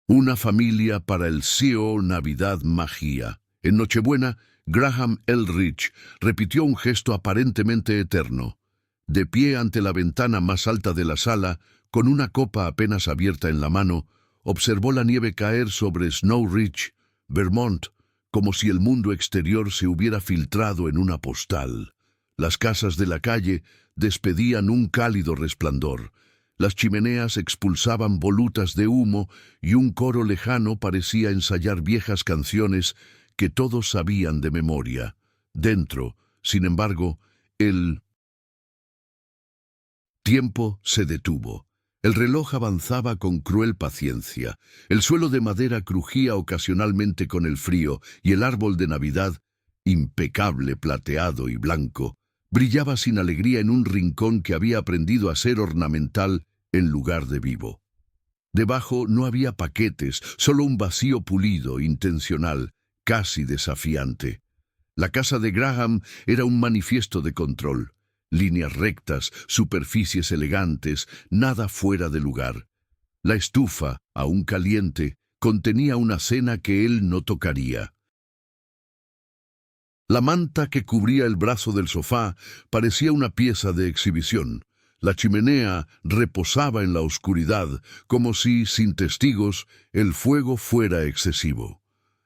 Una familia para el CEO Navidad Magia. En Nochebuena, Graham Elrich repitió un gesto aparentemente eterno. De pie ante la ventana más alta de la sala, con una copa apenas abierta en la mano, observó la nieve caer sobre Snow Ridge, Vermont, como si el mundo exterior se hubiera filtrado en una postal. Las casas de la calle despedían un cálido resplandor. Las chimeneas expulsaban volutas de humo y un coro lejano parecía ensayar viejas canciones que todos sabían de memoria. Dentro, sin embargo, el tiempo se detuvo. El reloj avanzaba con cruel paciencia. El suelo de madera crujía ocasionalmente con el frío y el árbol de Navidad, impecable, plateado y blanco, brillaba sin alegría en un rincón que había aprendido a ser ornamental en lugar de vivo. Debajo no había paquetes, solo un vacío pulido, intencional, casi desafiante. La casa de Graham era un manifiesto de control. Líneas rectas, superficies elegantes, nada fuera de lugar. La estufa, aún caliente, contenía una cena que él no tocaría. La manta que cubría el brazo del sofá parecía una pieza de exhibición. La chimenea reposaba en la oscuridad, como si, sin testigos, el fuego fuera excesivo.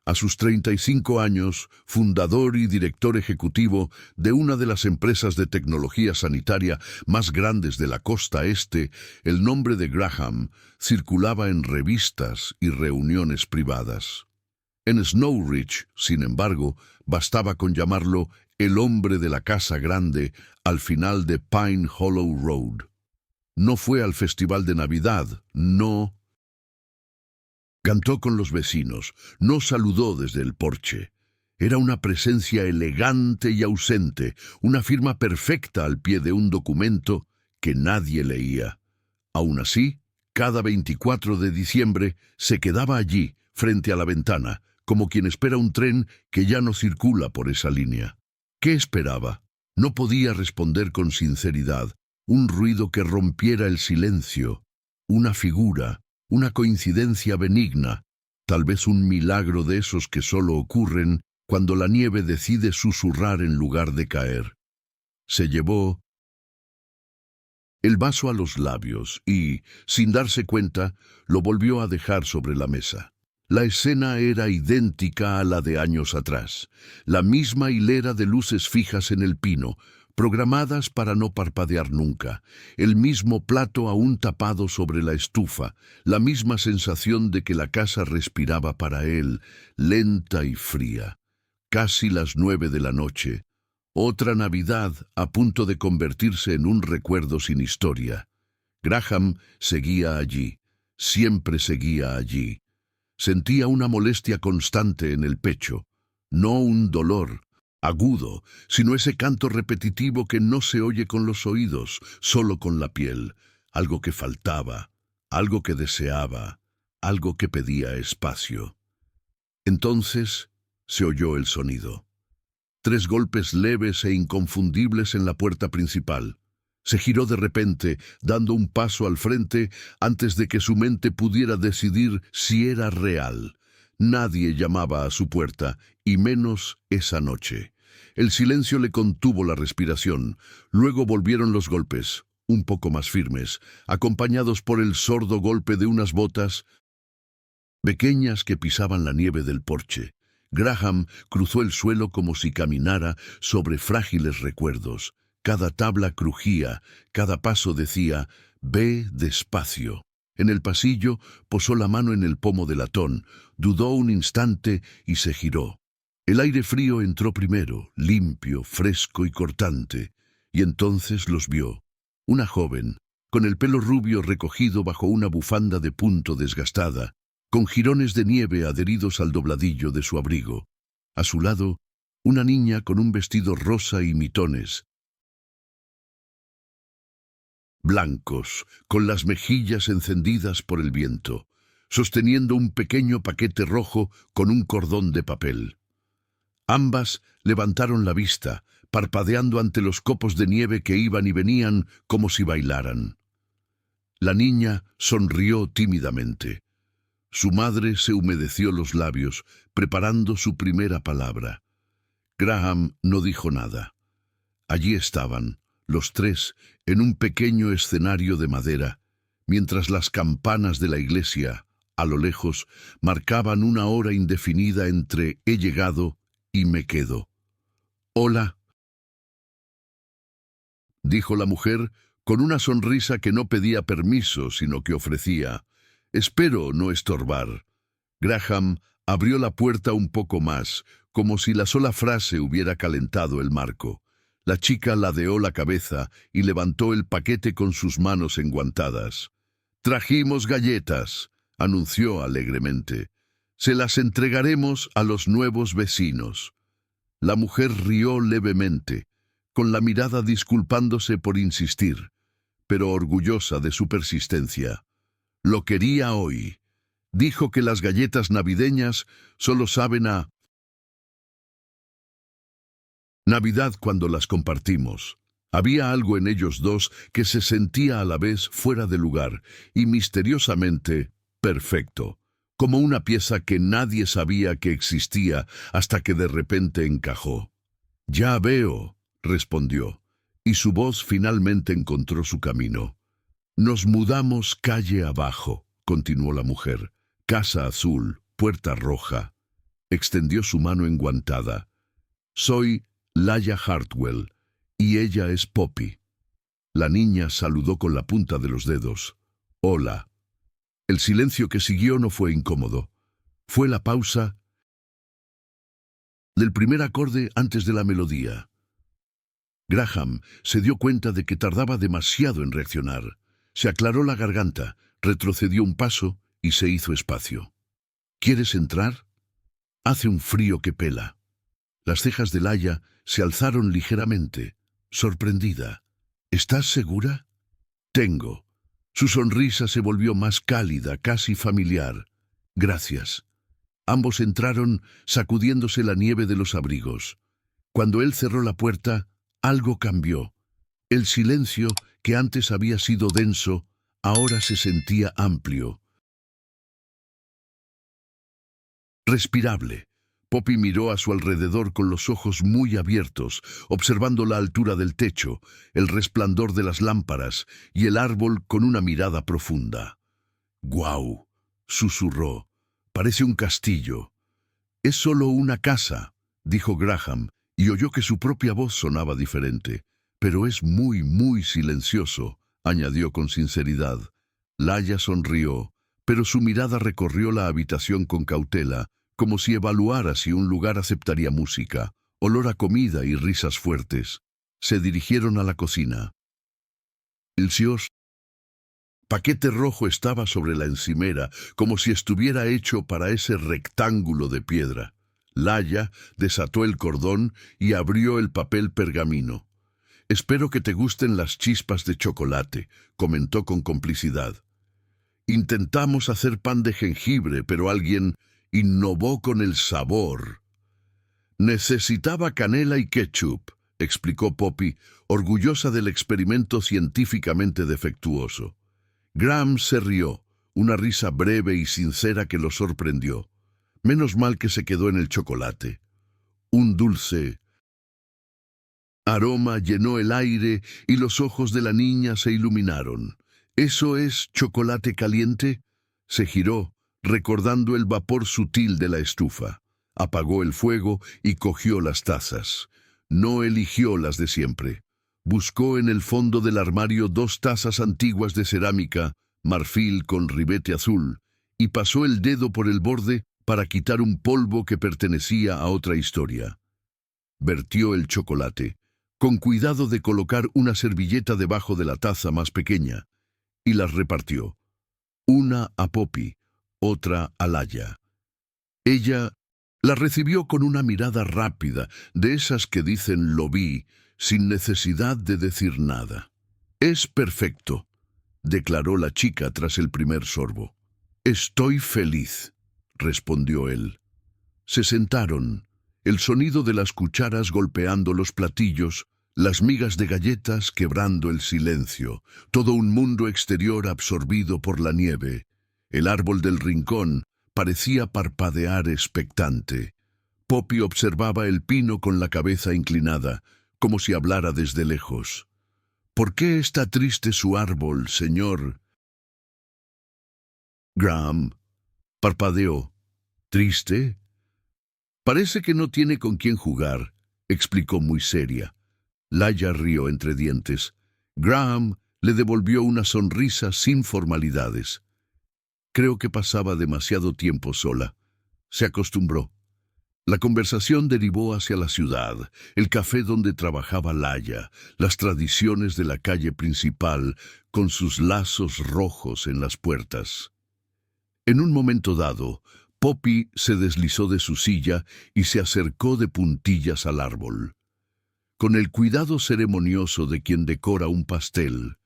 A sus 35 años, fundador y director ejecutivo de una de las empresas de tecnología sanitaria más grandes de la costa este, el nombre de Graham circulaba en revistas y reuniones privadas. En Snow Ridge, sin embargo, bastaba con llamarlo el hombre de la casa grande al final de Pine Hollow Road. No fue al festival de Navidad, no cantó con los vecinos, no saludó desde el porche. Era una presencia elegante y ausente, una firma perfecta al pie de un documento que nadie leía. Aún así, cada 24 de diciembre se quedaba allí, frente a la ventana, como quien espera un tren que ya no circula por esa línea. ¿Qué esperaba? No podía responder con sinceridad. Un ruido que rompiera el silencio, una figura, una coincidencia benigna, tal vez un milagro de esos que solo ocurren cuando la nieve decide susurrar en lugar de caer. Se llevó el vaso a los labios y, sin darse cuenta, lo volvió a dejar sobre la mesa. La escena era idéntica a la de años atrás, la misma hilera de luces fijas en el pino, programadas para no parpadear nunca, el mismo plato aún tapado sobre la estufa, la misma sensación de que la casa respiraba para él, lenta y fría. Casi las 9 de la noche, otra Navidad a punto de convertirse en un recuerdo sin historia. Graham seguía allí, siempre seguía allí. Sentía una molestia constante en el pecho, no un dolor agudo, sino ese canto repetitivo que no se oye con los oídos, solo con la piel, algo que faltaba, algo que deseaba, algo que pedía espacio. Entonces se oyó el sonido. 3 golpes leves e inconfundibles en la puerta principal. Se giró de repente, dando un paso al frente antes de que su mente pudiera decidir si era real. Nadie llamaba a su puerta, y menos esa noche. El silencio le contuvo la respiración. Luego volvieron los golpes, un poco más firmes, acompañados por el sordo golpe de unas botas pequeñas que pisaban la nieve del porche. Graham cruzó el suelo como si caminara sobre frágiles recuerdos. Cada tabla crujía, cada paso decía, «Ve despacio». En el pasillo posó la mano en el pomo de latón, dudó un instante y se giró. El aire frío entró primero, limpio, fresco y cortante, y entonces los vio. Una joven, con el pelo rubio recogido bajo una bufanda de punto desgastada, con jirones de nieve adheridos al dobladillo de su abrigo. A su lado, una niña con un vestido rosa y mitones, blancos, con las mejillas encendidas por el viento, sosteniendo un pequeño paquete rojo con un cordón de papel. Ambas levantaron la vista, parpadeando ante los copos de nieve que iban y venían como si bailaran. La niña sonrió tímidamente. Su madre se humedeció los labios, preparando su primera palabra. Graham no dijo nada. Allí estaban, los tres, en un pequeño escenario de madera, mientras las campanas de la iglesia, a lo lejos, marcaban una hora indefinida entre «he llegado» y «me quedo». «Hola», dijo la mujer, con una sonrisa que no pedía permiso, sino que ofrecía. «Espero no estorbar». Graham abrió la puerta un poco más, como si la sola frase hubiera calentado el marco. La chica ladeó la cabeza y levantó el paquete con sus manos enguantadas. «Trajimos galletas», anunció alegremente. «Se las entregaremos a los nuevos vecinos». La mujer rió levemente, con la mirada disculpándose por insistir, pero orgullosa de su persistencia. Lo quería hoy. Dijo que las galletas navideñas solo saben a Navidad cuando las compartimos. Había algo en ellos dos que se sentía a la vez fuera de lugar y misteriosamente perfecto, como una pieza que nadie sabía que existía hasta que de repente encajó. «Ya veo», respondió, y su voz finalmente encontró su camino. «Nos mudamos calle abajo», continuó la mujer. «Casa azul, puerta roja». Extendió su mano enguantada. «Soy Laia Hartwell, y ella es Poppy». La niña saludó con la punta de los dedos. «Hola». El silencio que siguió no fue incómodo. Fue la pausa del primer acorde antes de la melodía. Graham se dio cuenta de que tardaba demasiado en reaccionar. Se aclaró la garganta, retrocedió un paso y se hizo espacio. «¿Quieres entrar? Hace un frío que pela». Las cejas de Laia se alzaron ligeramente, sorprendida. «¿Estás segura?» «Tengo». Su sonrisa se volvió más cálida, casi familiar. «Gracias». Ambos entraron sacudiéndose la nieve de los abrigos. Cuando él cerró la puerta, algo cambió. El silencio, que antes había sido denso, ahora se sentía amplio. Respirable. Poppy miró a su alrededor con los ojos muy abiertos, observando la altura del techo, el resplandor de las lámparas y el árbol con una mirada profunda. «¡Guau!», susurró. «Parece un castillo». «Es solo una casa», dijo Graham, y oyó que su propia voz sonaba diferente. «Pero es muy, muy silencioso», añadió con sinceridad. Laia sonrió, pero su mirada recorrió la habitación con cautela, como si evaluara si un lugar aceptaría música, olor a comida y risas fuertes. Se dirigieron a la cocina. El paquete rojo estaba sobre la encimera, como si estuviera hecho para ese rectángulo de piedra. Laia desató el cordón y abrió el papel pergamino. «Espero que te gusten las chispas de chocolate», comentó con complicidad. «Intentamos hacer pan de jengibre, pero alguien innovó con el sabor». «Necesitaba canela y ketchup», explicó Poppy, orgullosa del experimento científicamente defectuoso. Graham se rió, una risa breve y sincera que lo sorprendió. Menos mal que se quedó en el chocolate. Un dulce aroma llenó el aire y los ojos de la niña se iluminaron. «¿Eso es chocolate caliente?». Se giró, recordando el vapor sutil de la estufa. Apagó el fuego y cogió las tazas. No eligió las de siempre. Buscó en el fondo del armario 2 tazas antiguas de cerámica, marfil con ribete azul, y pasó el dedo por el borde para quitar un polvo que pertenecía a otra historia. Vertió el chocolate, con cuidado de colocar una servilleta debajo de la taza más pequeña, y las repartió. Una a Poppy, otra a Laia. Ella la recibió con una mirada rápida, de esas que dicen «lo vi», sin necesidad de decir nada. «Es perfecto», declaró la chica tras el primer sorbo. «Estoy feliz», respondió él. Se sentaron, el sonido de las cucharas golpeando los platillos, las migas de galletas quebrando el silencio, todo un mundo exterior absorbido por la nieve. El árbol del rincón parecía parpadear expectante. Poppy observaba el pino con la cabeza inclinada, como si hablara desde lejos. «¿Por qué está triste su árbol, señor?» Graham parpadeó. «¿Triste? Parece que no tiene con quién jugar», explicó muy seria. Laia rió entre dientes. Graham le devolvió una sonrisa sin formalidades. Creo que pasaba demasiado tiempo sola. Se acostumbró. La conversación derivó hacia la ciudad, el café donde trabajaba Laia, las tradiciones de la calle principal, con sus lazos rojos en las puertas. En un momento dado, Poppy se deslizó de su silla y se acercó de puntillas al árbol. Con el cuidado ceremonioso de quien decora un pastel,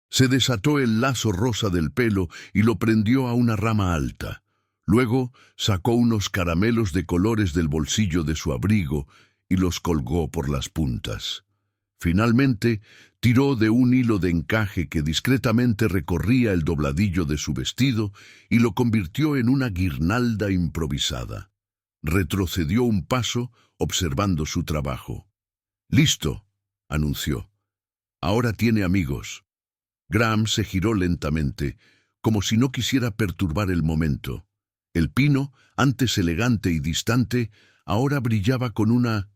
se desató el lazo rosa del pelo y lo prendió a una rama alta. Luego sacó unos caramelos de colores del bolsillo de su abrigo y los colgó por las puntas. Finalmente, tiró de un hilo de encaje que discretamente recorría el dobladillo de su vestido y lo convirtió en una guirnalda improvisada. Retrocedió un paso, observando su trabajo. «Listo», anunció. «Ahora tiene amigos». Graham se giró lentamente, como si no quisiera perturbar el momento. El pino, antes elegante y distante, ahora brillaba con una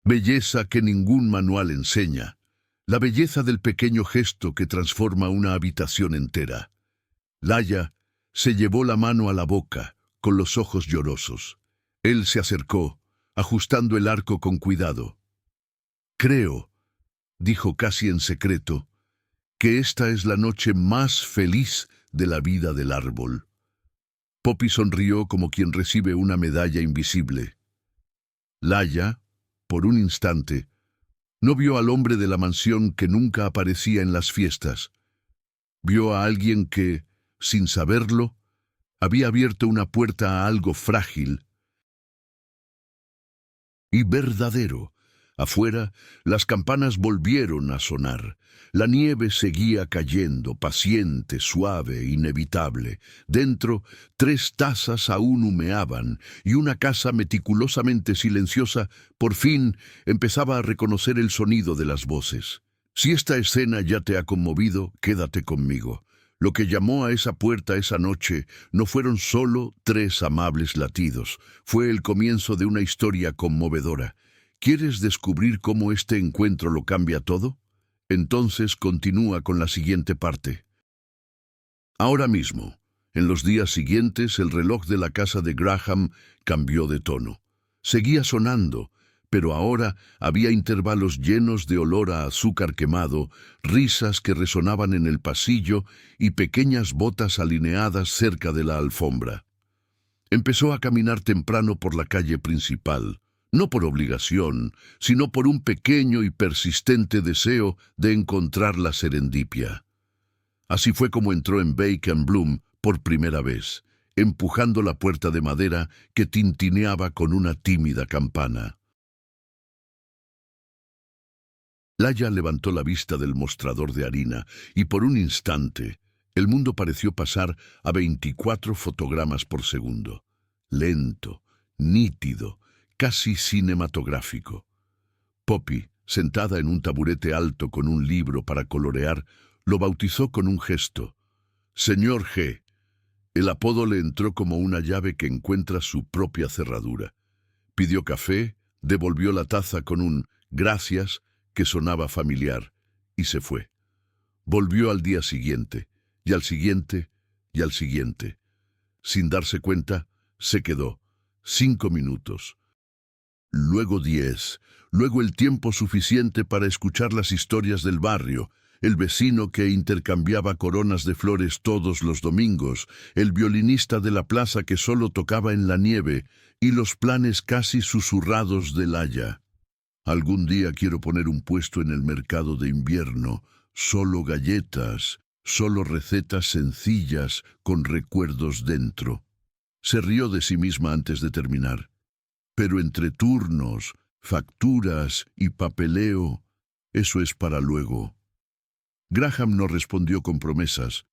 belleza que ningún manual enseña, la belleza del pequeño gesto que transforma una habitación entera. Laia se llevó la mano a la boca, con los ojos llorosos. Él se acercó, ajustando el arco con cuidado. «Creo», dijo casi en secreto, «que esta es la noche más feliz de la vida del árbol». Poppy sonrió como quien recibe una medalla invisible. Laia, por un instante, no vio al hombre de la mansión que nunca aparecía en las fiestas. Vio a alguien que, sin saberlo, había abierto una puerta a algo frágil y verdadero. Afuera, las campanas volvieron a sonar. La nieve seguía cayendo, paciente, suave, inevitable. Dentro, 3 tazas aún humeaban, y una casa meticulosamente silenciosa, por fin, empezaba a reconocer el sonido de las voces. «Si esta escena ya te ha conmovido, quédate conmigo». Lo que llamó a esa puerta esa noche no fueron solo 3 amables latidos. Fue el comienzo de una historia conmovedora. ¿Quieres descubrir cómo este encuentro lo cambia todo? Entonces continúa con la siguiente parte. Ahora mismo, en los días siguientes, el reloj de la casa de Graham cambió de tono. Seguía sonando, pero ahora había intervalos llenos de olor a azúcar quemado, risas que resonaban en el pasillo y pequeñas botas alineadas cerca de la alfombra. Empezó a caminar temprano por la calle principal, no por obligación, sino por un pequeño y persistente deseo de encontrar la serendipia. Así fue como entró en Bacon Bloom por primera vez, empujando la puerta de madera que tintineaba con una tímida campana. Laia levantó la vista del mostrador de harina y por un instante el mundo pareció pasar a 24 fotogramas por segundo. Lento, nítido, casi cinematográfico. Poppy, sentada en un taburete alto con un libro para colorear, lo bautizó con un gesto. «Señor G». El apodo le entró como una llave que encuentra su propia cerradura. Pidió café, devolvió la taza con un «gracias» que sonaba familiar, y se fue. Volvió al día siguiente, y al siguiente, y al siguiente. Sin darse cuenta, se quedó. 5 minutos. Luego 10, luego el tiempo suficiente para escuchar las historias del barrio, el vecino que intercambiaba coronas de flores todos los domingos, el violinista de la plaza que solo tocaba en la nieve, y los planes casi susurrados de Laia. «Algún día quiero poner un puesto en el mercado de invierno, solo galletas, solo recetas sencillas con recuerdos dentro». Se rió de sí misma antes de terminar. «Pero entre turnos, facturas y papeleo, eso es para luego». Graham no respondió con promesas.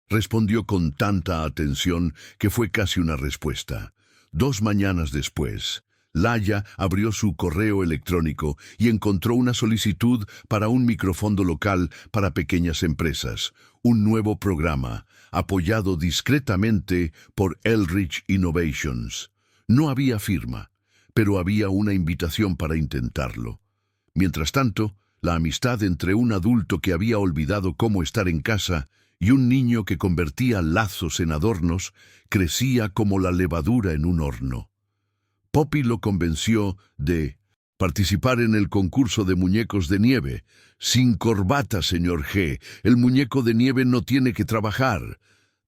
Respondió con tanta atención que fue casi una respuesta. 2 mañanas después, Laya abrió su correo electrónico y encontró una solicitud para un microfondo local para pequeñas empresas, un nuevo programa, apoyado discretamente por Eldridge Innovations. No había firma, pero había una invitación para intentarlo. Mientras tanto, la amistad entre un adulto que había olvidado cómo estar en casa y un niño que convertía lazos en adornos crecía como la levadura en un horno. Poppy lo convenció de participar en el concurso de muñecos de nieve. Sin corbata, señor G. El muñeco de nieve no tiene que trabajar.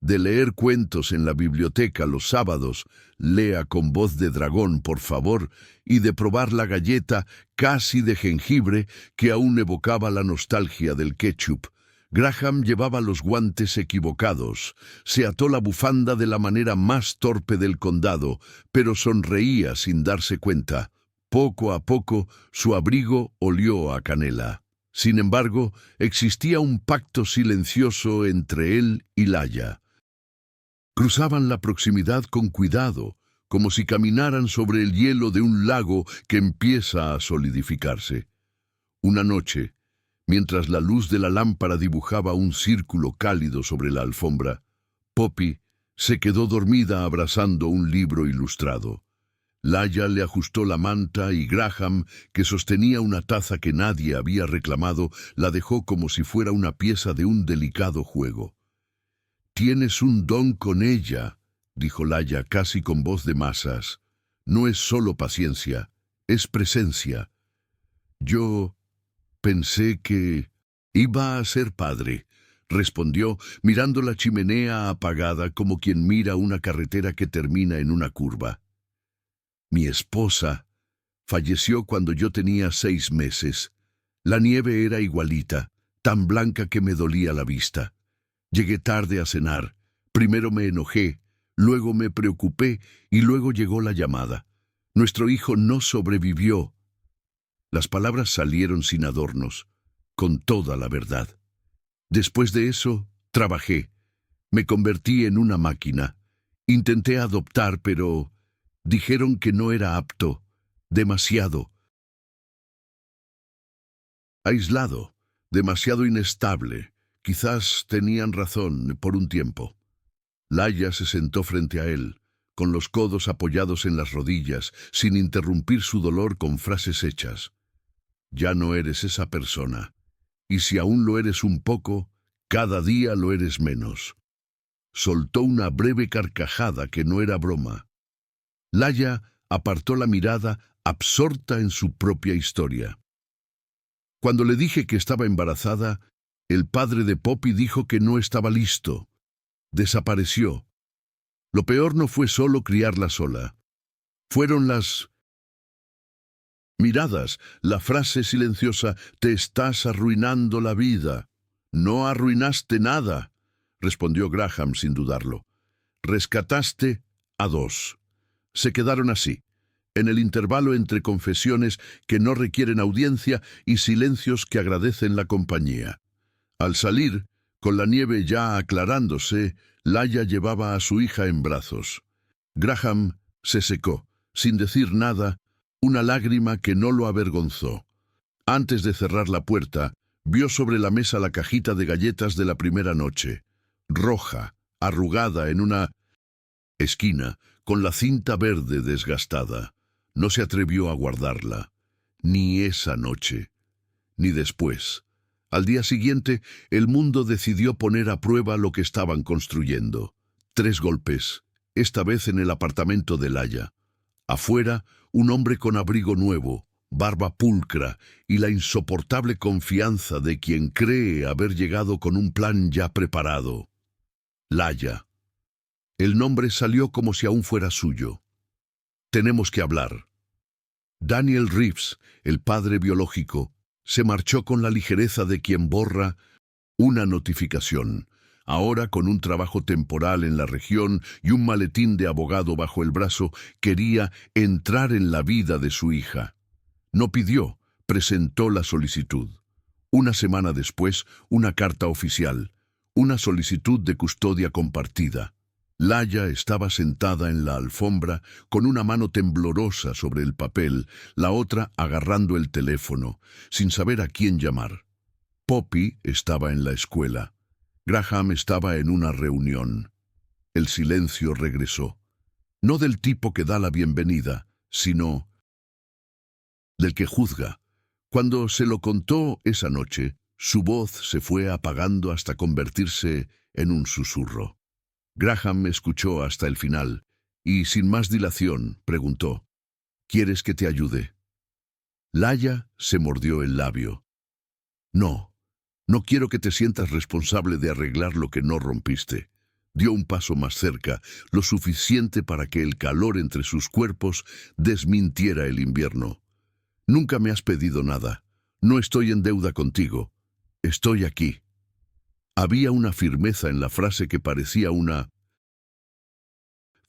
De leer cuentos en la biblioteca los sábados, lea con voz de dragón, por favor, y de probar la galleta casi de jengibre que aún evocaba la nostalgia del ketchup. Graham llevaba los guantes equivocados, se ató la bufanda de la manera más torpe del condado, pero sonreía sin darse cuenta. Poco a poco, su abrigo olió a canela. Sin embargo, existía un pacto silencioso entre él y Laya. Cruzaban la proximidad con cuidado, como si caminaran sobre el hielo de un lago que empieza a solidificarse. Una noche, mientras la luz de la lámpara dibujaba un círculo cálido sobre la alfombra, Poppy se quedó dormida abrazando un libro ilustrado. Laya le ajustó la manta y Graham, que sostenía una taza que nadie había reclamado, la dejó como si fuera una pieza de un delicado juego. «Tienes un don con ella», dijo Laya casi con voz de masas. «No es solo paciencia, es presencia. Yo pensé que iba a ser padre», respondió, mirando la chimenea apagada como quien mira una carretera que termina en una curva. «Mi esposa falleció cuando yo tenía 6 meses. La nieve era igualita, tan blanca que me dolía la vista. Llegué tarde a cenar. Primero me enojé, luego me preocupé y luego llegó la llamada. Nuestro hijo no sobrevivió». Las palabras salieron sin adornos, con toda la verdad. Después de eso, trabajé. Me convertí en una máquina. Intenté adoptar, pero dijeron que no era apto. Demasiado aislado, demasiado inestable. Quizás tenían razón por un tiempo. Laya se sentó frente a él, con los codos apoyados en las rodillas, sin interrumpir su dolor con frases hechas. «Ya no eres esa persona, y si aún lo eres un poco, cada día lo eres menos». Soltó una breve carcajada que no era broma. Laya apartó la mirada, absorta en su propia historia. Cuando le dije que estaba embarazada, el padre de Poppy dijo que no estaba listo. Desapareció. Lo peor no fue solo criarla sola. Fueron las miradas, la frase silenciosa: «Te estás arruinando la vida». «No arruinaste nada», respondió Graham sin dudarlo. «Rescataste a 2». Se quedaron así, en el intervalo entre confesiones que no requieren audiencia y silencios que agradecen la compañía. Al salir, con la nieve ya aclarándose, Laya llevaba a su hija en brazos. Graham se secó, sin decir nada, una lágrima que no lo avergonzó. Antes de cerrar la puerta, vio sobre la mesa la cajita de galletas de la primera noche, roja, arrugada en una esquina, con la cinta verde desgastada. No se atrevió a guardarla, ni esa noche, ni después. Al día siguiente, el mundo decidió poner a prueba lo que estaban construyendo. 3 golpes, esta vez en el apartamento de Laya. Afuera, un hombre con abrigo nuevo, barba pulcra y la insoportable confianza de quien cree haber llegado con un plan ya preparado. Laya. El nombre salió como si aún fuera suyo. «Tenemos que hablar». Daniel Reeves, el padre biológico, se marchó con la ligereza de quien borra una notificación. Ahora, con un trabajo temporal en la región y un maletín de abogado bajo el brazo, quería entrar en la vida de su hija. No pidió, presentó la solicitud. Una semana después, una carta oficial, Una solicitud de custodia compartida. Laia estaba sentada en la alfombra con una mano temblorosa sobre el papel, la otra agarrando el teléfono, sin saber a quién llamar. Poppy estaba en la escuela. Graham estaba en una reunión. El silencio regresó. No del tipo que da la bienvenida, sino del que juzga. Cuando se lo contó esa noche, su voz se fue apagando hasta convertirse en un susurro. Graham escuchó hasta el final y, sin más dilación, preguntó: ¿Quieres que te ayude? Laia se mordió el labio. No, no quiero que te sientas responsable de arreglar lo que no rompiste. Dio un paso más cerca, lo suficiente para que el calor entre sus cuerpos desmintiera el invierno. Nunca me has pedido nada. No estoy en deuda contigo. Estoy aquí. Había una firmeza en la frase que parecía una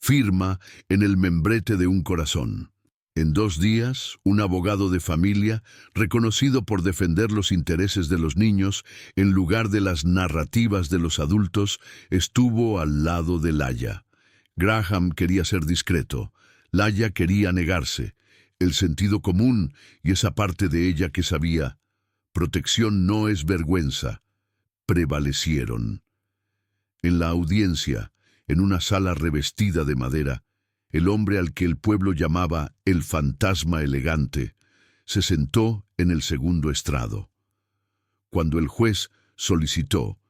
firma en el membrete de un corazón. En 2 días, un abogado de familia, reconocido por defender los intereses de los niños en lugar de las narrativas de los adultos, estuvo al lado de Laia. Graham quería ser discreto. Laia quería negarse. El sentido común y esa parte de ella que sabía: protección no es vergüenza, prevalecieron. En la audiencia, en una sala revestida de madera, el hombre al que el pueblo llamaba el fantasma elegante se sentó en el segundo estrado. Cuando el juez solicitó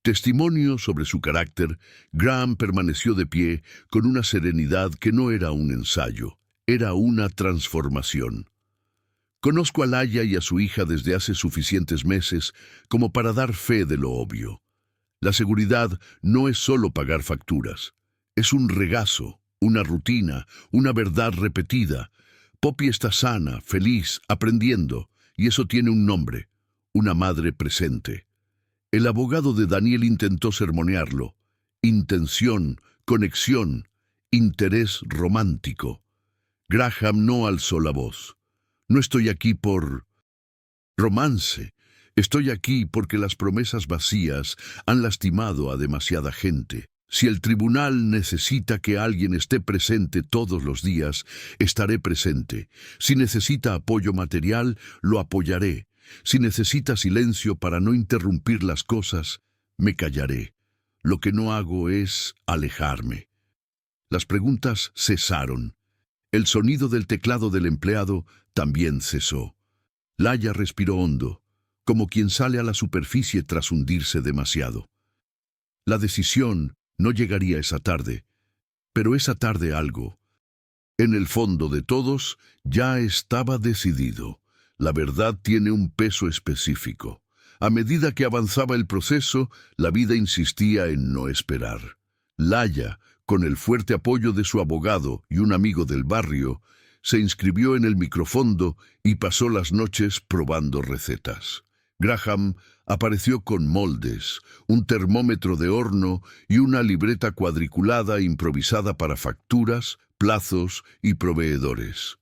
testimonio sobre su carácter, Graham permaneció de pie con una serenidad que no era un ensayo, era una transformación. Conozco a Laia y a su hija desde hace suficientes meses como para dar fe de lo obvio. La seguridad no es solo pagar facturas. Es un regazo, una rutina, una verdad repetida. Poppy está sana, feliz, aprendiendo, y eso tiene un nombre: una madre presente. El abogado de Daniel intentó sermonearlo. Intención, conexión, interés romántico. Graham no alzó la voz. No estoy aquí por romance. Estoy aquí porque las promesas vacías han lastimado a demasiada gente. Si el tribunal necesita que alguien esté presente todos los días, estaré presente. Si necesita apoyo material, lo apoyaré. Si necesita silencio para no interrumpir las cosas, me callaré. Lo que no hago es alejarme. Las preguntas cesaron. El sonido del teclado del empleado también cesó. Laia respiró hondo, como quien sale a la superficie tras hundirse demasiado. La decisión no llegaría esa tarde, pero esa tarde algo, en el fondo de todos, ya estaba decidido. La verdad tiene un peso específico. A medida que avanzaba el proceso, la vida insistía en no esperar. Laia, con el fuerte apoyo de su abogado y un amigo del barrio, se inscribió en el microfondo y pasó las noches probando recetas. Graham apareció con moldes, un termómetro de horno y una libreta cuadriculada improvisada para facturas, plazos y proveedores.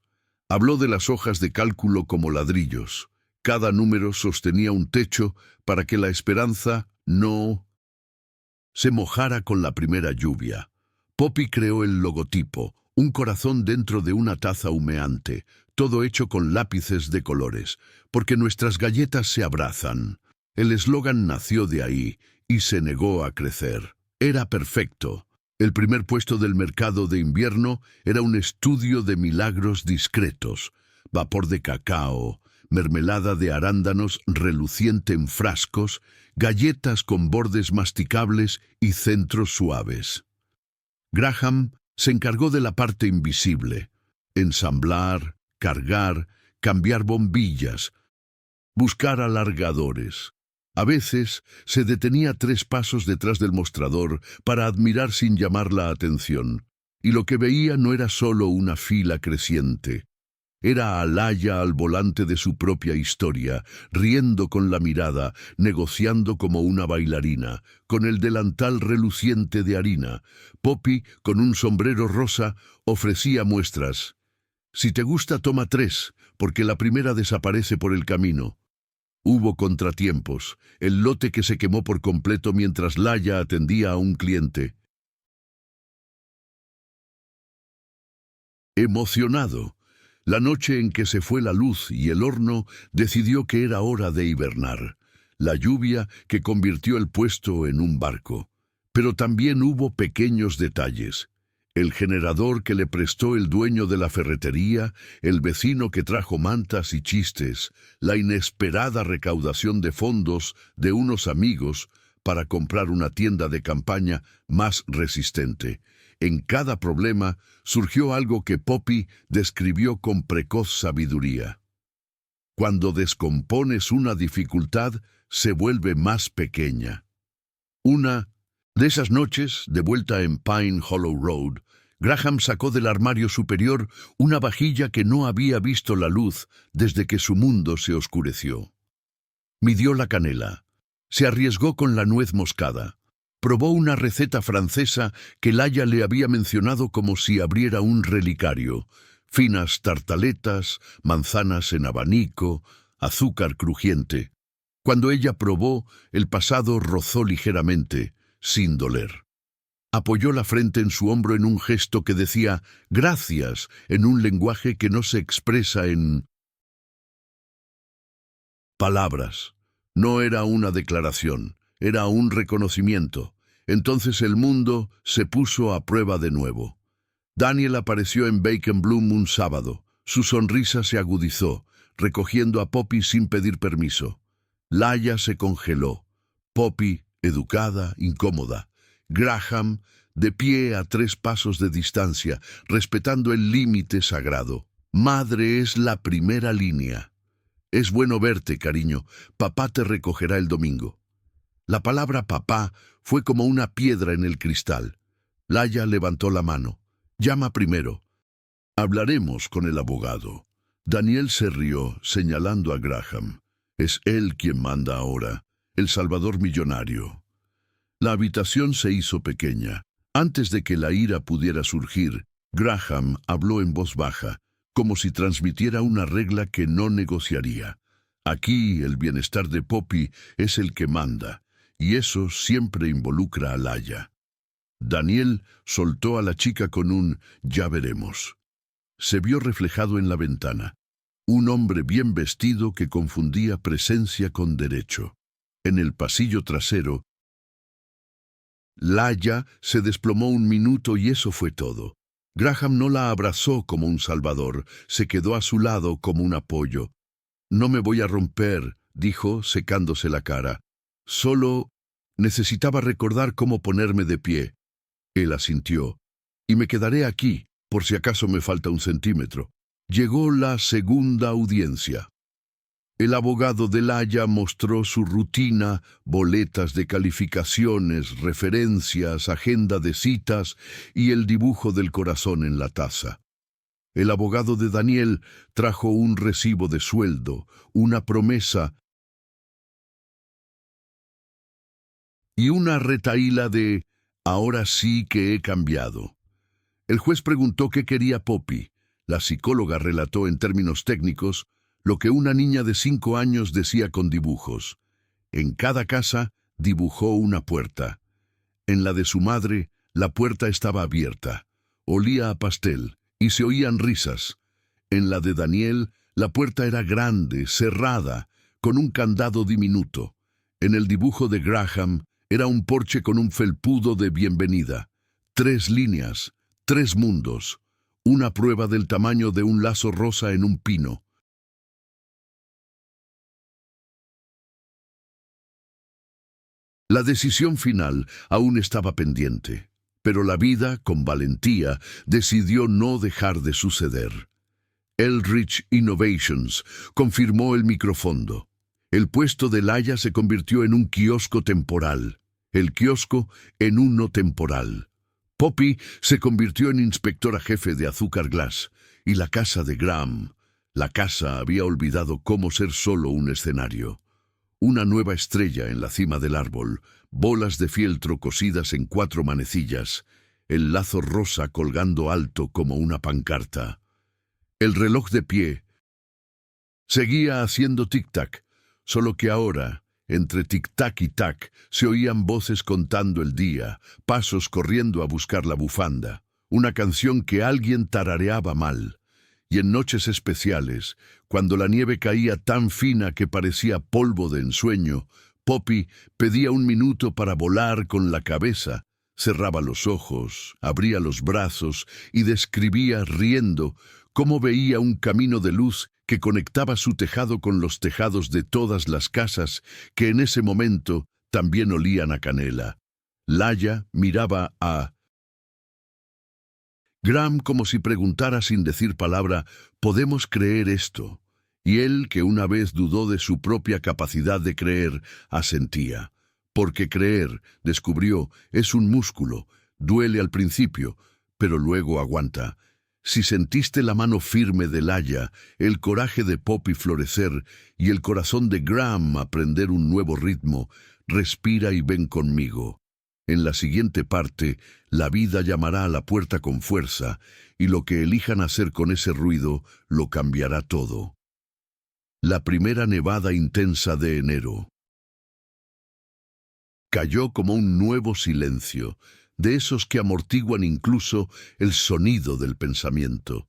Habló de las hojas de cálculo como ladrillos. Cada número sostenía un techo para que la esperanza no se mojara con la primera lluvia. Poppy creó el logotipo, un corazón dentro de una taza humeante, todo hecho con lápices de colores, porque nuestras galletas se abrazan. El eslogan nació de ahí y se negó a crecer. Era perfecto. El primer puesto del mercado de invierno era un estudio de milagros discretos: vapor de cacao, mermelada de arándanos reluciente en frascos, galletas con bordes masticables y centros suaves. Graham se encargó de la parte invisible: ensamblar, cargar, cambiar bombillas, buscar alargadores. A veces se detenía 3 pasos detrás del mostrador para admirar sin llamar la atención, y lo que veía no era solo una fila creciente. Era a Laia al volante de su propia historia, riendo con la mirada, negociando como una bailarina, con el delantal reluciente de harina. Poppy, con un sombrero rosa, ofrecía muestras. Si te gusta, toma 3, porque la primera desaparece por el camino. Hubo contratiempos, el lote que se quemó por completo mientras Laia atendía a un cliente. Emocionado, la noche en que se fue la luz y el horno decidió que era hora de hibernar. La lluvia que convirtió el puesto en un barco. Pero también hubo pequeños detalles. El generador que le prestó el dueño de la ferretería, el vecino que trajo mantas y chistes, la inesperada recaudación de fondos de unos amigos para comprar una tienda de campaña más resistente. En cada problema surgió algo que Poppy describió con precoz sabiduría. Cuando descompones una dificultad, se vuelve más pequeña. Una de esas noches, de vuelta en Pine Hollow Road, Graham sacó del armario superior una vajilla que no había visto la luz desde que su mundo se oscureció. Midió la canela, se arriesgó con la nuez moscada, probó una receta francesa que Laia le había mencionado como si abriera un relicario, finas tartaletas, manzanas en abanico, azúcar crujiente. Cuando ella probó, el pasado rozó ligeramente, sin doler. Apoyó la frente en su hombro en un gesto que decía «gracias» en un lenguaje que no se expresa en palabras. No era una declaración, era un reconocimiento. Entonces el mundo se puso a prueba de nuevo. Daniel apareció en Bacon Bloom un sábado. Su sonrisa se agudizó, recogiendo a Poppy sin pedir permiso. Laia se congeló. Poppy, educada, incómoda. Graham, de pie a 3 pasos de distancia, respetando el límite sagrado. Madre es la primera línea. Es bueno verte, cariño. Papá te recogerá el domingo. La palabra papá fue como una piedra en el cristal. Laia levantó la mano. Llama primero. Hablaremos con el abogado. Daniel se rió, señalando a Graham. Es él quien manda ahora, el salvador millonario. La habitación se hizo pequeña. Antes de que la ira pudiera surgir, Graham habló en voz baja, como si transmitiera una regla que no negociaría. Aquí el bienestar de Poppy es el que manda, y eso siempre involucra a Laia. Daniel soltó a la chica con un «ya veremos». Se vio reflejado en la ventana. Un hombre bien vestido que confundía presencia con derecho. En el pasillo trasero, Laia se desplomó un minuto y eso fue todo. Graham no la abrazó como un salvador, se quedó a su lado como un apoyo. «No me voy a romper», dijo, secándose la cara. «Solo necesitaba recordar cómo ponerme de pie». Él asintió. «Y me quedaré aquí, por si acaso me falta 1 centímetro». Llegó la segunda audiencia. El abogado de Laia mostró su rutina, boletas de calificaciones, referencias, agenda de citas y el dibujo del corazón en la taza. El abogado de Daniel trajo un recibo de sueldo, una promesa y una retahíla de «ahora sí que he cambiado». El juez preguntó qué quería Poppy. La psicóloga relató en términos técnicos lo que una niña de 5 años decía con dibujos. En cada casa dibujó una puerta. En la de su madre, la puerta estaba abierta. Olía a pastel y se oían risas. En la de Daniel, la puerta era grande, cerrada, con un candado diminuto. En el dibujo de Graham, era un porche con un felpudo de bienvenida. 3 líneas, 3 mundos. Una prueba del tamaño de un lazo rosa en un pino. La decisión final aún estaba pendiente, pero la vida, con valentía, decidió no dejar de suceder. Eldridge Innovations confirmó el microfondo. El puesto de Laia se convirtió en un kiosco temporal, el kiosco en uno temporal. Poppy se convirtió en inspectora jefe de Azúcar Glass, y la casa de Graham. La casa había olvidado cómo ser solo un escenario. Una nueva estrella en la cima del árbol, bolas de fieltro cosidas en 4 manecillas, el lazo rosa colgando alto como una pancarta. El reloj de pie seguía haciendo tic-tac, Solo que ahora, entre tic-tac y tac, se oían voces contando el día, pasos corriendo a buscar la bufanda, una canción que alguien tarareaba mal. Y en noches especiales, cuando la nieve caía tan fina que parecía polvo de ensueño, Poppy pedía un minuto para volar con la cabeza, cerraba los ojos, abría los brazos y describía, riendo, cómo veía un camino de luz que conectaba su tejado con los tejados de todas las casas que en ese momento también olían a canela. Laia miraba a Graham como si preguntara sin decir palabra, ¿podemos creer esto? Y él, que una vez dudó de su propia capacidad de creer, asentía. Porque creer, descubrió, es un músculo, duele al principio, pero luego aguanta. Si sentiste la mano firme de Laia, el coraje de Poppy florecer y el corazón de Graham aprender un nuevo ritmo, respira y ven conmigo. En la siguiente parte, la vida llamará a la puerta con fuerza, y lo que elijan hacer con ese ruido lo cambiará todo. La primera nevada intensa de enero. Cayó como un nuevo silencio, de esos que amortiguan incluso el sonido del pensamiento.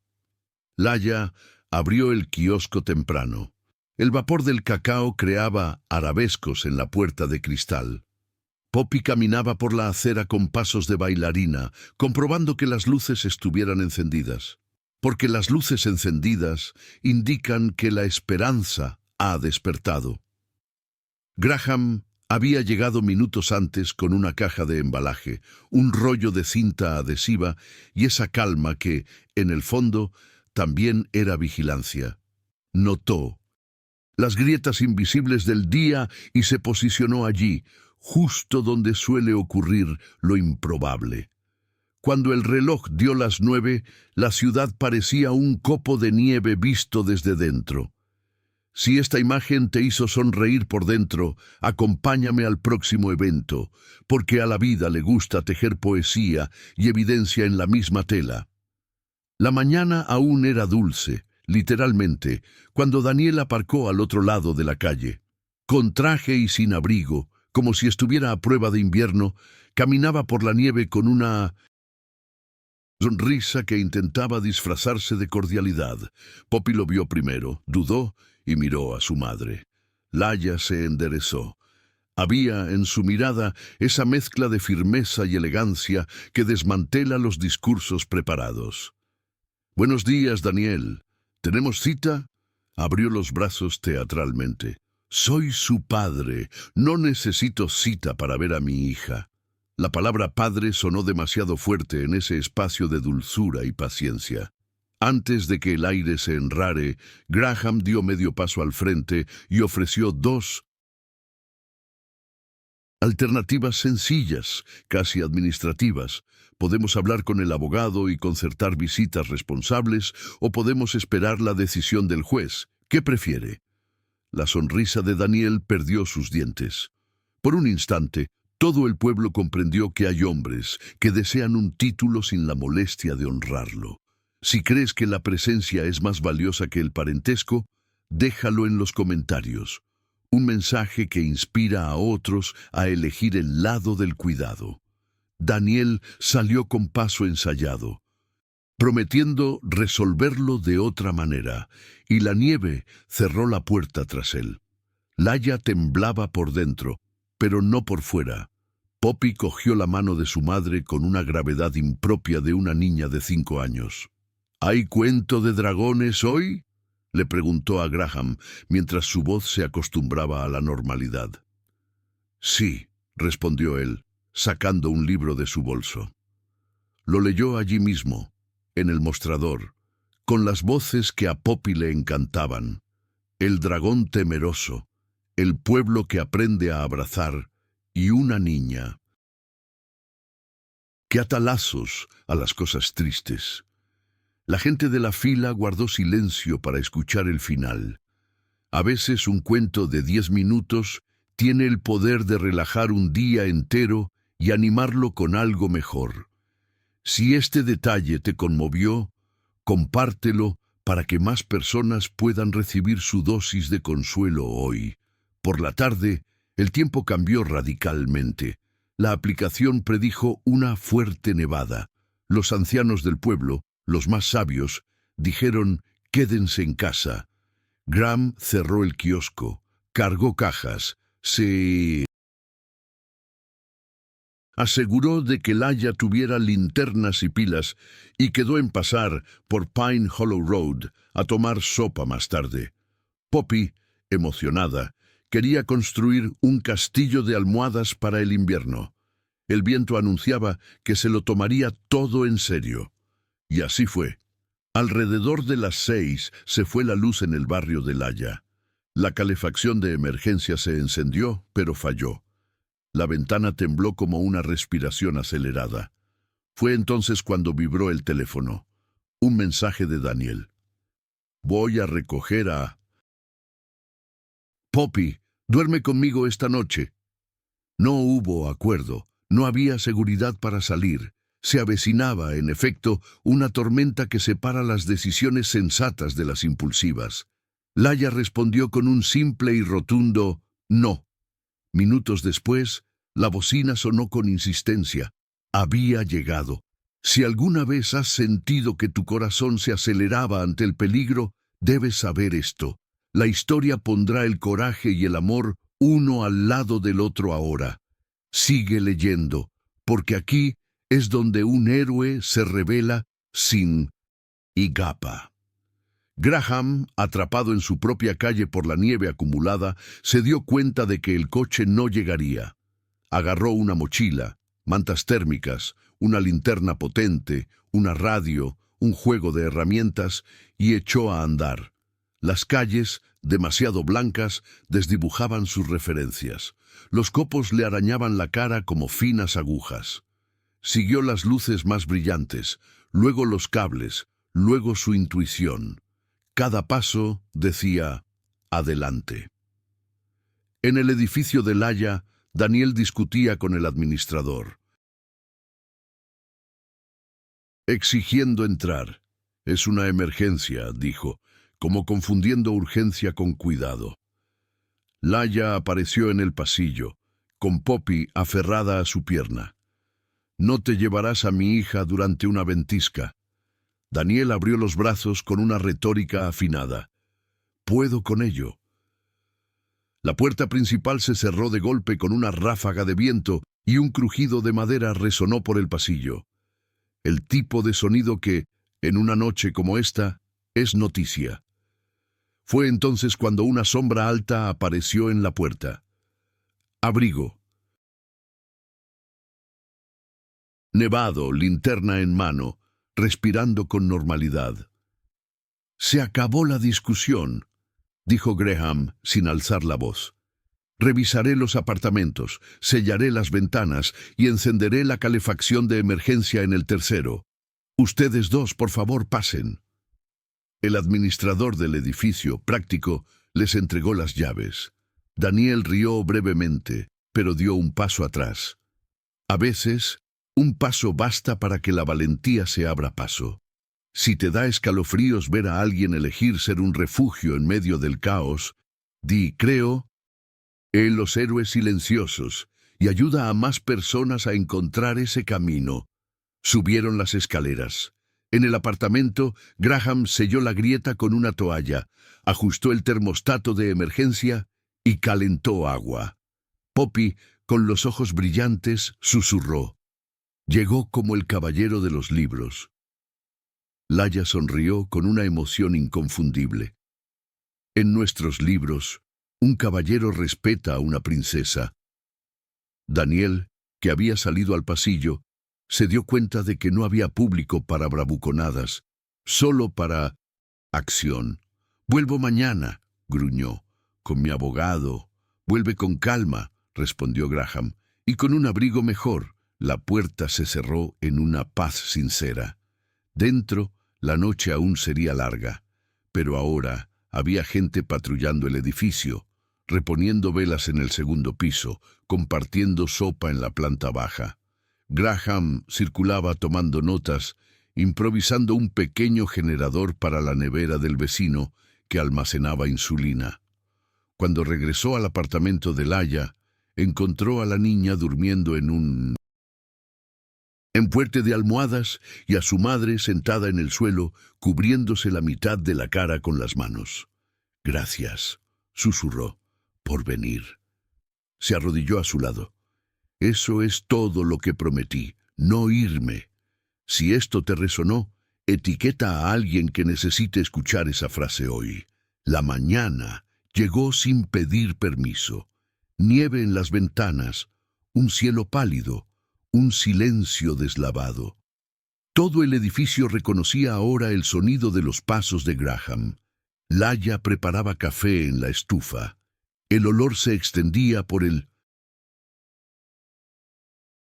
Laia abrió el kiosco temprano. El vapor del cacao creaba arabescos en la puerta de cristal. Poppy caminaba por la acera con pasos de bailarina, comprobando que las luces estuvieran encendidas. Porque las luces encendidas indican que la esperanza ha despertado. Graham había llegado minutos antes con una caja de embalaje, un rollo de cinta adhesiva y esa calma que, en el fondo, también era vigilancia. Notó las grietas invisibles del día y se posicionó allí, justo donde suele ocurrir lo improbable. Cuando el reloj dio las 9, la ciudad parecía un copo de nieve visto desde dentro. Si esta imagen te hizo sonreír por dentro, acompáñame al próximo evento, porque a la vida le gusta tejer poesía y evidencia en la misma tela. La mañana aún era dulce, literalmente, cuando Daniel aparcó al otro lado de la calle. Con traje y sin abrigo, como si estuviera a prueba de invierno, caminaba por la nieve con una sonrisa que intentaba disfrazarse de cordialidad. Poppy lo vio primero, dudó y miró a su madre. Laia se enderezó. Había en su mirada esa mezcla de firmeza y elegancia que desmantela los discursos preparados. «Buenos días, Daniel. ¿Tenemos cita?» Abrió los brazos teatralmente. «Soy su padre. No necesito cita para ver a mi hija». La palabra padre sonó demasiado fuerte en ese espacio de dulzura y paciencia. Antes de que el aire se enrare, Graham dio medio paso al frente y ofreció 2 alternativas sencillas, casi administrativas. Podemos hablar con el abogado y concertar visitas responsables, o podemos esperar la decisión del juez. ¿Qué prefiere? La sonrisa de Daniel perdió sus dientes. Por un instante, todo el pueblo comprendió que hay hombres que desean un título sin la molestia de honrarlo. Si crees que la presencia es más valiosa que el parentesco, déjalo en los comentarios. Un mensaje que inspira a otros a elegir el lado del cuidado. Daniel salió con paso ensayado, prometiendo resolverlo de otra manera, y la nieve cerró la puerta tras él. Laia temblaba por dentro, pero no por fuera. Poppy cogió la mano de su madre con una gravedad impropia de una niña de 5 años. «¿Hay cuento de dragones hoy?», le preguntó a Graham, mientras su voz se acostumbraba a la normalidad. «Sí», respondió él, sacando un libro de su bolso. Lo leyó allí mismo, en el mostrador, con las voces que a Poppy le encantaban. El dragón temeroso, el pueblo que aprende a abrazar, y una niña que ata lazos a las cosas tristes. La gente de la fila guardó silencio para escuchar el final. A veces un cuento de 10 minutos tiene el poder de relajar un día entero y animarlo con algo mejor. Si este detalle te conmovió, compártelo para que más personas puedan recibir su dosis de consuelo hoy. Por la tarde, el tiempo cambió radicalmente. La aplicación predijo una fuerte nevada. Los ancianos del pueblo, los más sabios, dijeron: «Quédense en casa». Graham cerró el kiosco, cargó cajas, se aseguró de que Laia tuviera linternas y pilas y quedó en pasar por Pine Hollow Road a tomar sopa más tarde. Poppy, emocionada, quería construir un castillo de almohadas para el invierno. El viento anunciaba que se lo tomaría todo en serio. Y así fue. Alrededor de las 6 se fue la luz en el barrio de Laia. La calefacción de emergencia se encendió, pero falló. La ventana tembló como una respiración acelerada. Fue entonces cuando vibró el teléfono. Un mensaje de Daniel. «Voy a recoger a Poppy, duerme conmigo esta noche». No hubo acuerdo, no había seguridad para salir. Se avecinaba, en efecto, una tormenta que separa las decisiones sensatas de las impulsivas. Laia respondió con un simple y rotundo «no». Minutos después, la bocina sonó con insistencia. Había llegado. Si alguna vez has sentido que tu corazón se aceleraba ante el peligro, debes saber esto. La historia pondrá el coraje y el amor uno al lado del otro ahora. Sigue leyendo, porque aquí es donde un héroe se revela sin igapa. Graham, atrapado en su propia calle por la nieve acumulada, se dio cuenta de que el coche no llegaría. Agarró una mochila, mantas térmicas, una linterna potente, una radio, un juego de herramientas y echó a andar. Las calles, demasiado blancas, desdibujaban sus referencias. Los copos le arañaban la cara como finas agujas. Siguió las luces más brillantes, luego los cables, luego su intuición. Cada paso decía «adelante». En el edificio de Laia, Daniel discutía con el administrador, exigiendo entrar. «Es una emergencia», dijo, como confundiendo urgencia con cuidado. Laia apareció en el pasillo, con Poppy aferrada a su pierna. «No te llevarás a mi hija durante una ventisca». Daniel abrió los brazos con una retórica afinada. «Puedo con ello». La puerta principal se cerró de golpe con una ráfaga de viento y un crujido de madera resonó por el pasillo. El tipo de sonido que, en una noche como esta, es noticia. Fue entonces cuando una sombra alta apareció en la puerta. Abrigo. Nevado, linterna en mano, respirando con normalidad. «Se acabó la discusión», dijo Graham sin alzar la voz. «Revisaré los apartamentos, sellaré las ventanas y encenderé la calefacción de emergencia en el tercero. Ustedes dos, por favor, pasen». El administrador del edificio, práctico, les entregó las llaves. Daniel rió brevemente, pero dio un paso atrás. A veces, un paso basta para que la valentía se abra paso. Si te da escalofríos ver a alguien elegir ser un refugio en medio del caos, di «creo» en los héroes silenciosos y ayuda a más personas a encontrar ese camino. Subieron las escaleras. En el apartamento, Graham selló la grieta con una toalla, ajustó el termostato de emergencia y calentó agua. Poppy, con los ojos brillantes, susurró. Llegó como el caballero de los libros. Laia sonrió con una emoción inconfundible. En nuestros libros, un caballero respeta a una princesa. Daniel, que había salido al pasillo, se dio cuenta de que no había público para bravuconadas, solo para acción. «Vuelvo mañana», gruñó, «con mi abogado». «Vuelve con calma», respondió Graham, «y con un abrigo mejor». La puerta se cerró en una paz sincera. Dentro, la noche aún sería larga, pero ahora había gente patrullando el edificio, reponiendo velas en el segundo piso, compartiendo sopa en la planta baja. Graham circulaba tomando notas, improvisando un pequeño generador para la nevera del vecino que almacenaba insulina. Cuando regresó al apartamento de Laia, encontró a la niña durmiendo en un empuerte de almohadas y a su madre sentada en el suelo, cubriéndose la mitad de la cara con las manos. «Gracias», susurró, «por venir». Se arrodilló a su lado. «Eso es todo lo que prometí, no irme. Si esto te resonó, etiqueta a alguien que necesite escuchar esa frase hoy». La mañana llegó sin pedir permiso. Nieve en las ventanas, un cielo pálido, un silencio deslavado. Todo el edificio reconocía ahora el sonido de los pasos de Graham. Laia preparaba café en la estufa. El olor se extendía por el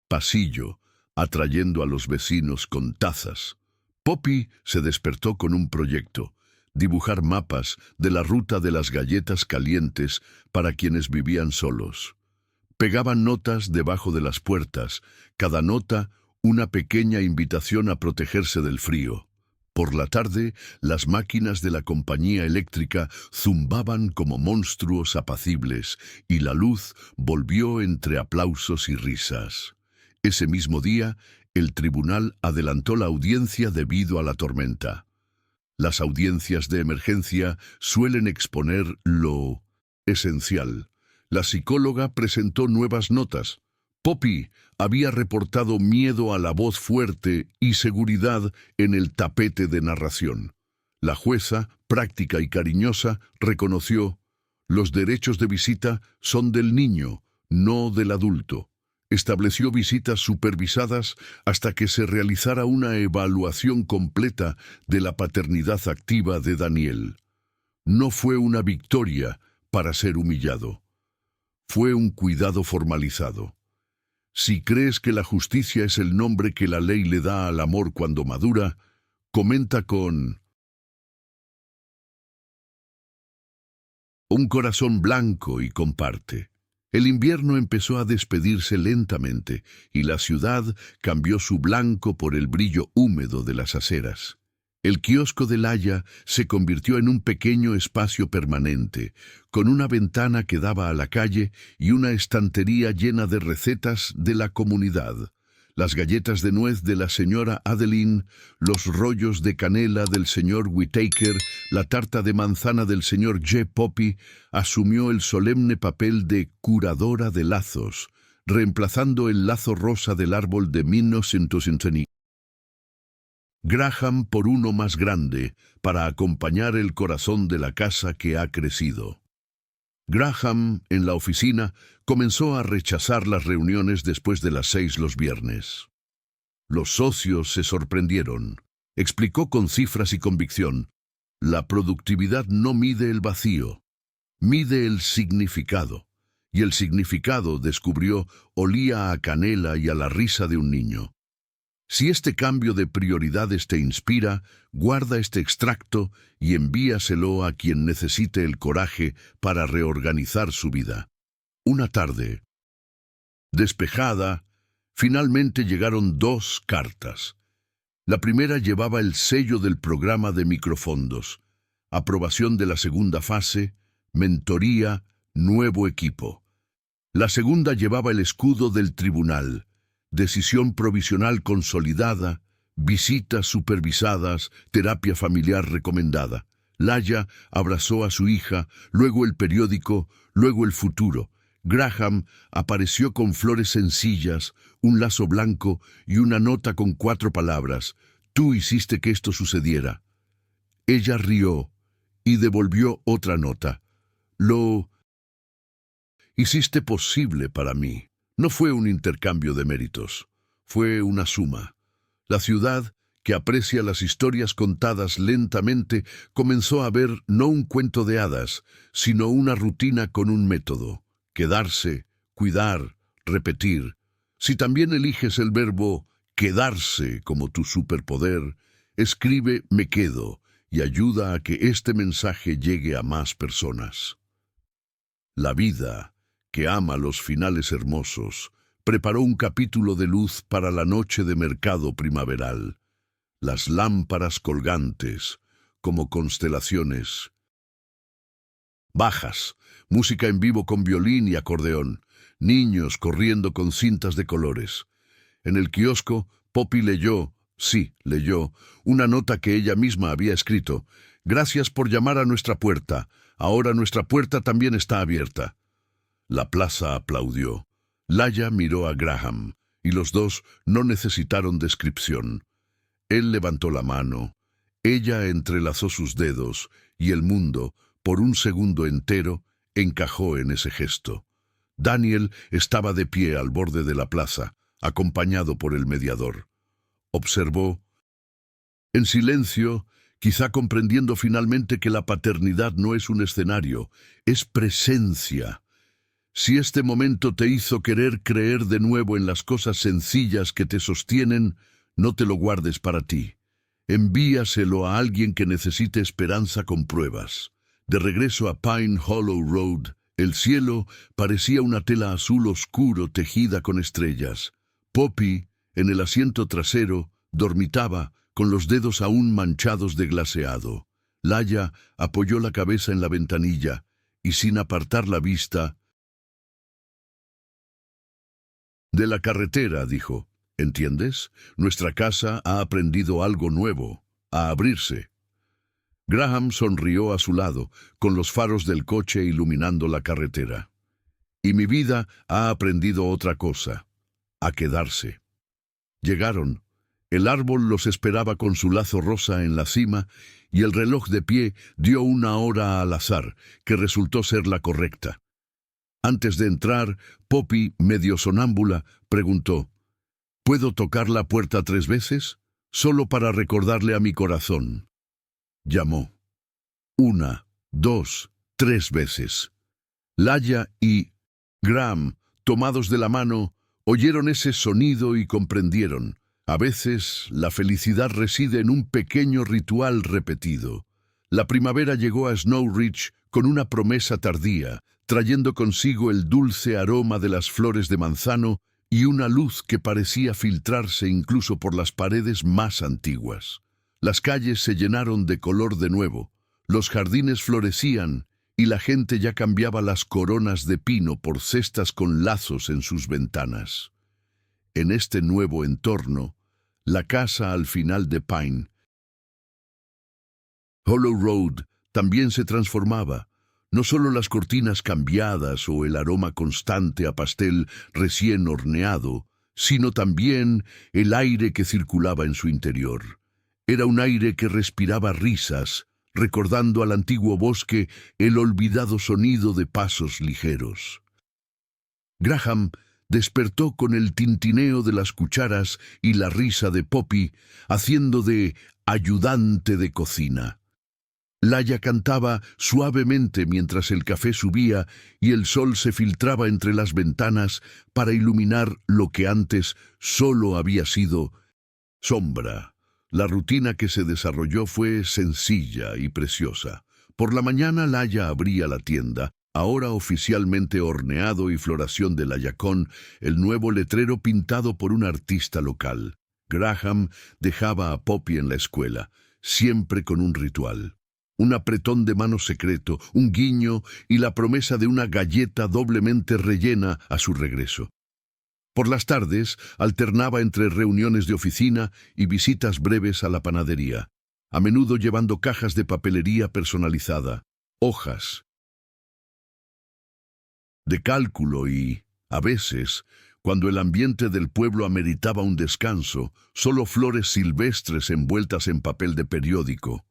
pasillo, atrayendo a los vecinos con tazas. Poppy se despertó con un proyecto: dibujar mapas de la ruta de las galletas calientes para quienes vivían solos. Pegaban notas debajo de las puertas, cada nota una pequeña invitación a protegerse del frío. Por la tarde, las máquinas de la compañía eléctrica zumbaban como monstruos apacibles y la luz volvió entre aplausos y risas. Ese mismo día, el tribunal adelantó la audiencia debido a la tormenta. Las audiencias de emergencia suelen exponer lo esencial. La psicóloga presentó nuevas notas. Poppy había reportado miedo a la voz fuerte y seguridad en el tapete de narración. La jueza, práctica y cariñosa, reconoció: los derechos de visita son del niño, no del adulto. Estableció visitas supervisadas hasta que se realizara una evaluación completa de la paternidad activa de Daniel. No fue una victoria para ser humillado. Fue un cuidado formalizado. Si crees que la justicia es el nombre que la ley le da al amor cuando madura, comenta con un corazón blanco y comparte. El invierno empezó a despedirse lentamente y la ciudad cambió su blanco por el brillo húmedo de las aceras. El kiosco de Laia se convirtió en un pequeño espacio permanente, con una ventana que daba a la calle y una estantería llena de recetas de la comunidad. Las galletas de nuez de la señora Adeline, los rollos de canela del señor Whittaker, la tarta de manzana del señor J. Poppy asumió el solemne papel de curadora de lazos, reemplazando el lazo rosa del árbol de 1920. Graham por uno más grande, para acompañar el corazón de la casa que ha crecido. Graham, en la oficina, comenzó a rechazar las reuniones después de las 6 los viernes. Los socios se sorprendieron. Explicó con cifras y convicción: la productividad no mide el vacío, mide el significado. Y el significado, descubrió, olía a canela y a la risa de un niño. Si este cambio de prioridades te inspira, guarda este extracto y envíaselo a quien necesite el coraje para reorganizar su vida. Una tarde, despejada, finalmente llegaron 2 cartas. La primera llevaba el sello del programa de microfondos, aprobación de la segunda fase, mentoría, nuevo equipo. La segunda llevaba el escudo del tribunal, decisión provisional consolidada, visitas supervisadas, terapia familiar recomendada. Laia abrazó a su hija, luego el periódico, luego el futuro. Graham apareció con flores sencillas, un lazo blanco y una nota con 4 palabras: «Tú hiciste que esto sucediera». Ella rió y devolvió otra nota: «Lo hiciste posible para mí». No fue un intercambio de méritos, fue una suma. La ciudad, que aprecia las historias contadas lentamente, comenzó a ver no un cuento de hadas, sino una rutina con un método: quedarse, cuidar, repetir. Si también eliges el verbo quedarse como tu superpoder, escribe «me quedo» y ayuda a que este mensaje llegue a más personas. La vida, que ama los finales hermosos, preparó un capítulo de luz para la noche de mercado primaveral. Las lámparas colgantes, como constelaciones, bajas, música en vivo con violín y acordeón, niños corriendo con cintas de colores. En el kiosco, Poppy leyó, una nota que ella misma había escrito. «Gracias por llamar a nuestra puerta. Ahora nuestra puerta también está abierta». La plaza aplaudió. Laia miró a Graham, y los dos no necesitaron descripción. Él levantó la mano, ella entrelazó sus dedos, y el mundo, por un segundo entero, encajó en ese gesto. Daniel estaba de pie al borde de la plaza, acompañado por el mediador. Observó, en silencio, quizá comprendiendo finalmente que la paternidad no es un escenario, es presencia. Si este momento te hizo querer creer de nuevo en las cosas sencillas que te sostienen, no te lo guardes para ti. Envíaselo a alguien que necesite esperanza con pruebas. De regreso a Pine Hollow Road, el cielo parecía una tela azul oscuro tejida con estrellas. Poppy, en el asiento trasero, dormitaba, con los dedos aún manchados de glaseado. Laia apoyó la cabeza en la ventanilla y, sin apartar la vista, de la carretera, dijo, «¿Entiendes? Nuestra casa ha aprendido algo nuevo, a abrirse». Graham sonrió a su lado, con los faros del coche iluminando la carretera. «Y mi vida ha aprendido otra cosa, a quedarse». Llegaron. El árbol los esperaba con su lazo rosa en la cima, y el reloj de pie dio una hora al azar, que resultó ser la correcta. Antes de entrar, Poppy, medio sonámbula, preguntó, «¿Puedo tocar la puerta 3 veces? Solo para recordarle a mi corazón». Llamó. 1, 2, 3 veces. Laia y Graham, tomados de la mano, oyeron ese sonido y comprendieron. A veces, la felicidad reside en un pequeño ritual repetido. La primavera llegó a Snow Ridge con una promesa tardía, trayendo consigo el dulce aroma de las flores de manzano y una luz que parecía filtrarse incluso por las paredes más antiguas. Las calles se llenaron de color de nuevo, los jardines florecían y la gente ya cambiaba las coronas de pino por cestas con lazos en sus ventanas. En este nuevo entorno, la casa al final de Pine Hollow Road también se transformaba. No solo las cortinas cambiadas o el aroma constante a pastel recién horneado, sino también el aire que circulaba en su interior. Era un aire que respiraba risas, recordando al antiguo bosque el olvidado sonido de pasos ligeros. Graham despertó con el tintineo de las cucharas y la risa de Poppy, haciendo de ayudante de cocina. Laia cantaba suavemente mientras el café subía y el sol se filtraba entre las ventanas para iluminar lo que antes solo había sido sombra. La rutina que se desarrolló fue sencilla y preciosa. Por la mañana Laia abría la tienda, ahora oficialmente horneado y floración de Layacón, el nuevo letrero pintado por un artista local. Graham dejaba a Poppy en la escuela, siempre con un ritual. Un apretón de mano secreto, un guiño y la promesa de una galleta doblemente rellena a su regreso. Por las tardes alternaba entre reuniones de oficina y visitas breves a la panadería, a menudo llevando cajas de papelería personalizada, hojas de cálculo y, a veces, cuando el ambiente del pueblo ameritaba un descanso, solo flores silvestres envueltas en papel de periódico.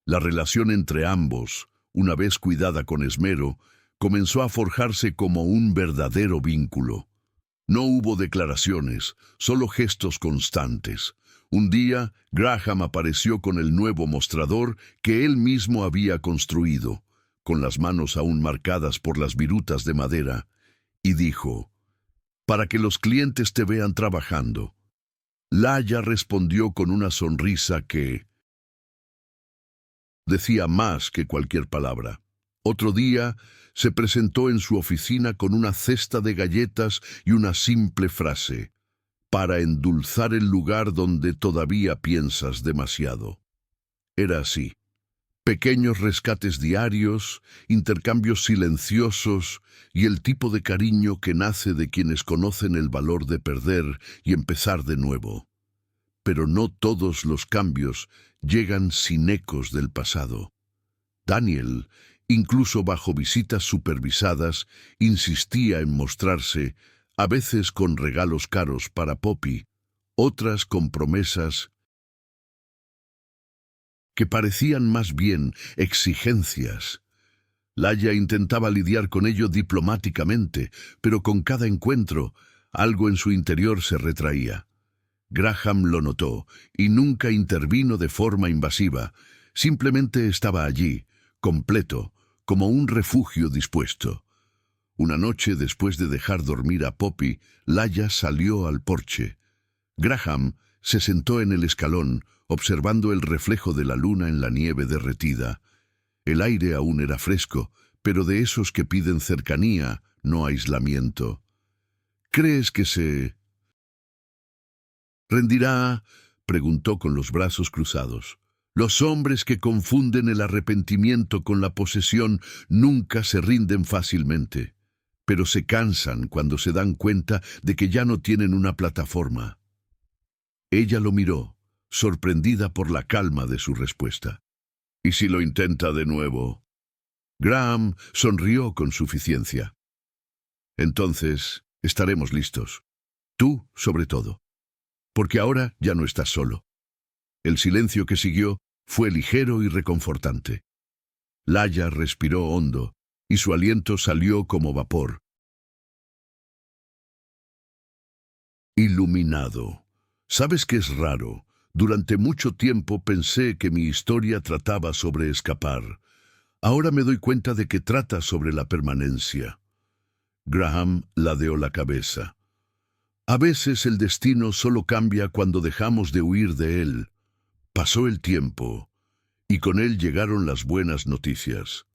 La relación entre ambos, una vez cuidada con esmero, comenzó a forjarse como un verdadero vínculo. No hubo declaraciones, solo gestos constantes. Un día, Graham apareció con el nuevo mostrador que él mismo había construido, con las manos aún marcadas por las virutas de madera, y dijo, «Para que los clientes te vean trabajando». Laia respondió con una sonrisa que decía más que cualquier palabra. Otro día se presentó en su oficina con una cesta de galletas y una simple frase, «Para endulzar el lugar donde todavía piensas demasiado». Era así. Pequeños rescates diarios, intercambios silenciosos y el tipo de cariño que nace de quienes conocen el valor de perder y empezar de nuevo. Pero no todos los cambios llegan sin ecos del pasado. Daniel, incluso bajo visitas supervisadas, insistía en mostrarse, a veces con regalos caros para Poppy, otras con promesas que parecían más bien exigencias. Laia intentaba lidiar con ello diplomáticamente, pero con cada encuentro, algo en su interior se retraía. Graham lo notó y nunca intervino de forma invasiva, simplemente estaba allí, completo, como un refugio dispuesto. Una noche, después de dejar dormir a Poppy, Laia salió al porche. Graham se sentó en el escalón, observando el reflejo de la luna en la nieve derretida. El aire aún era fresco, pero de esos que piden cercanía, no aislamiento. ¿Crees que se rendirá?, preguntó con los brazos cruzados. Los hombres que confunden el arrepentimiento con la posesión nunca se rinden fácilmente, pero se cansan cuando se dan cuenta de que ya no tienen una plataforma. Ella lo miró, sorprendida por la calma de su respuesta. ¿Y si lo intenta de nuevo? Graham sonrió con suficiencia. Entonces estaremos listos. Tú, sobre todo. Porque ahora ya no estás solo. El silencio que siguió fue ligero y reconfortante. Laia respiró hondo, y su aliento salió como vapor. Iluminado. ¿Sabes qué es raro? Durante mucho tiempo pensé que mi historia trataba sobre escapar. Ahora me doy cuenta de que trata sobre la permanencia. Graham ladeó la cabeza. A veces el destino solo cambia cuando dejamos de huir de él. Pasó el tiempo, y con él llegaron las buenas noticias.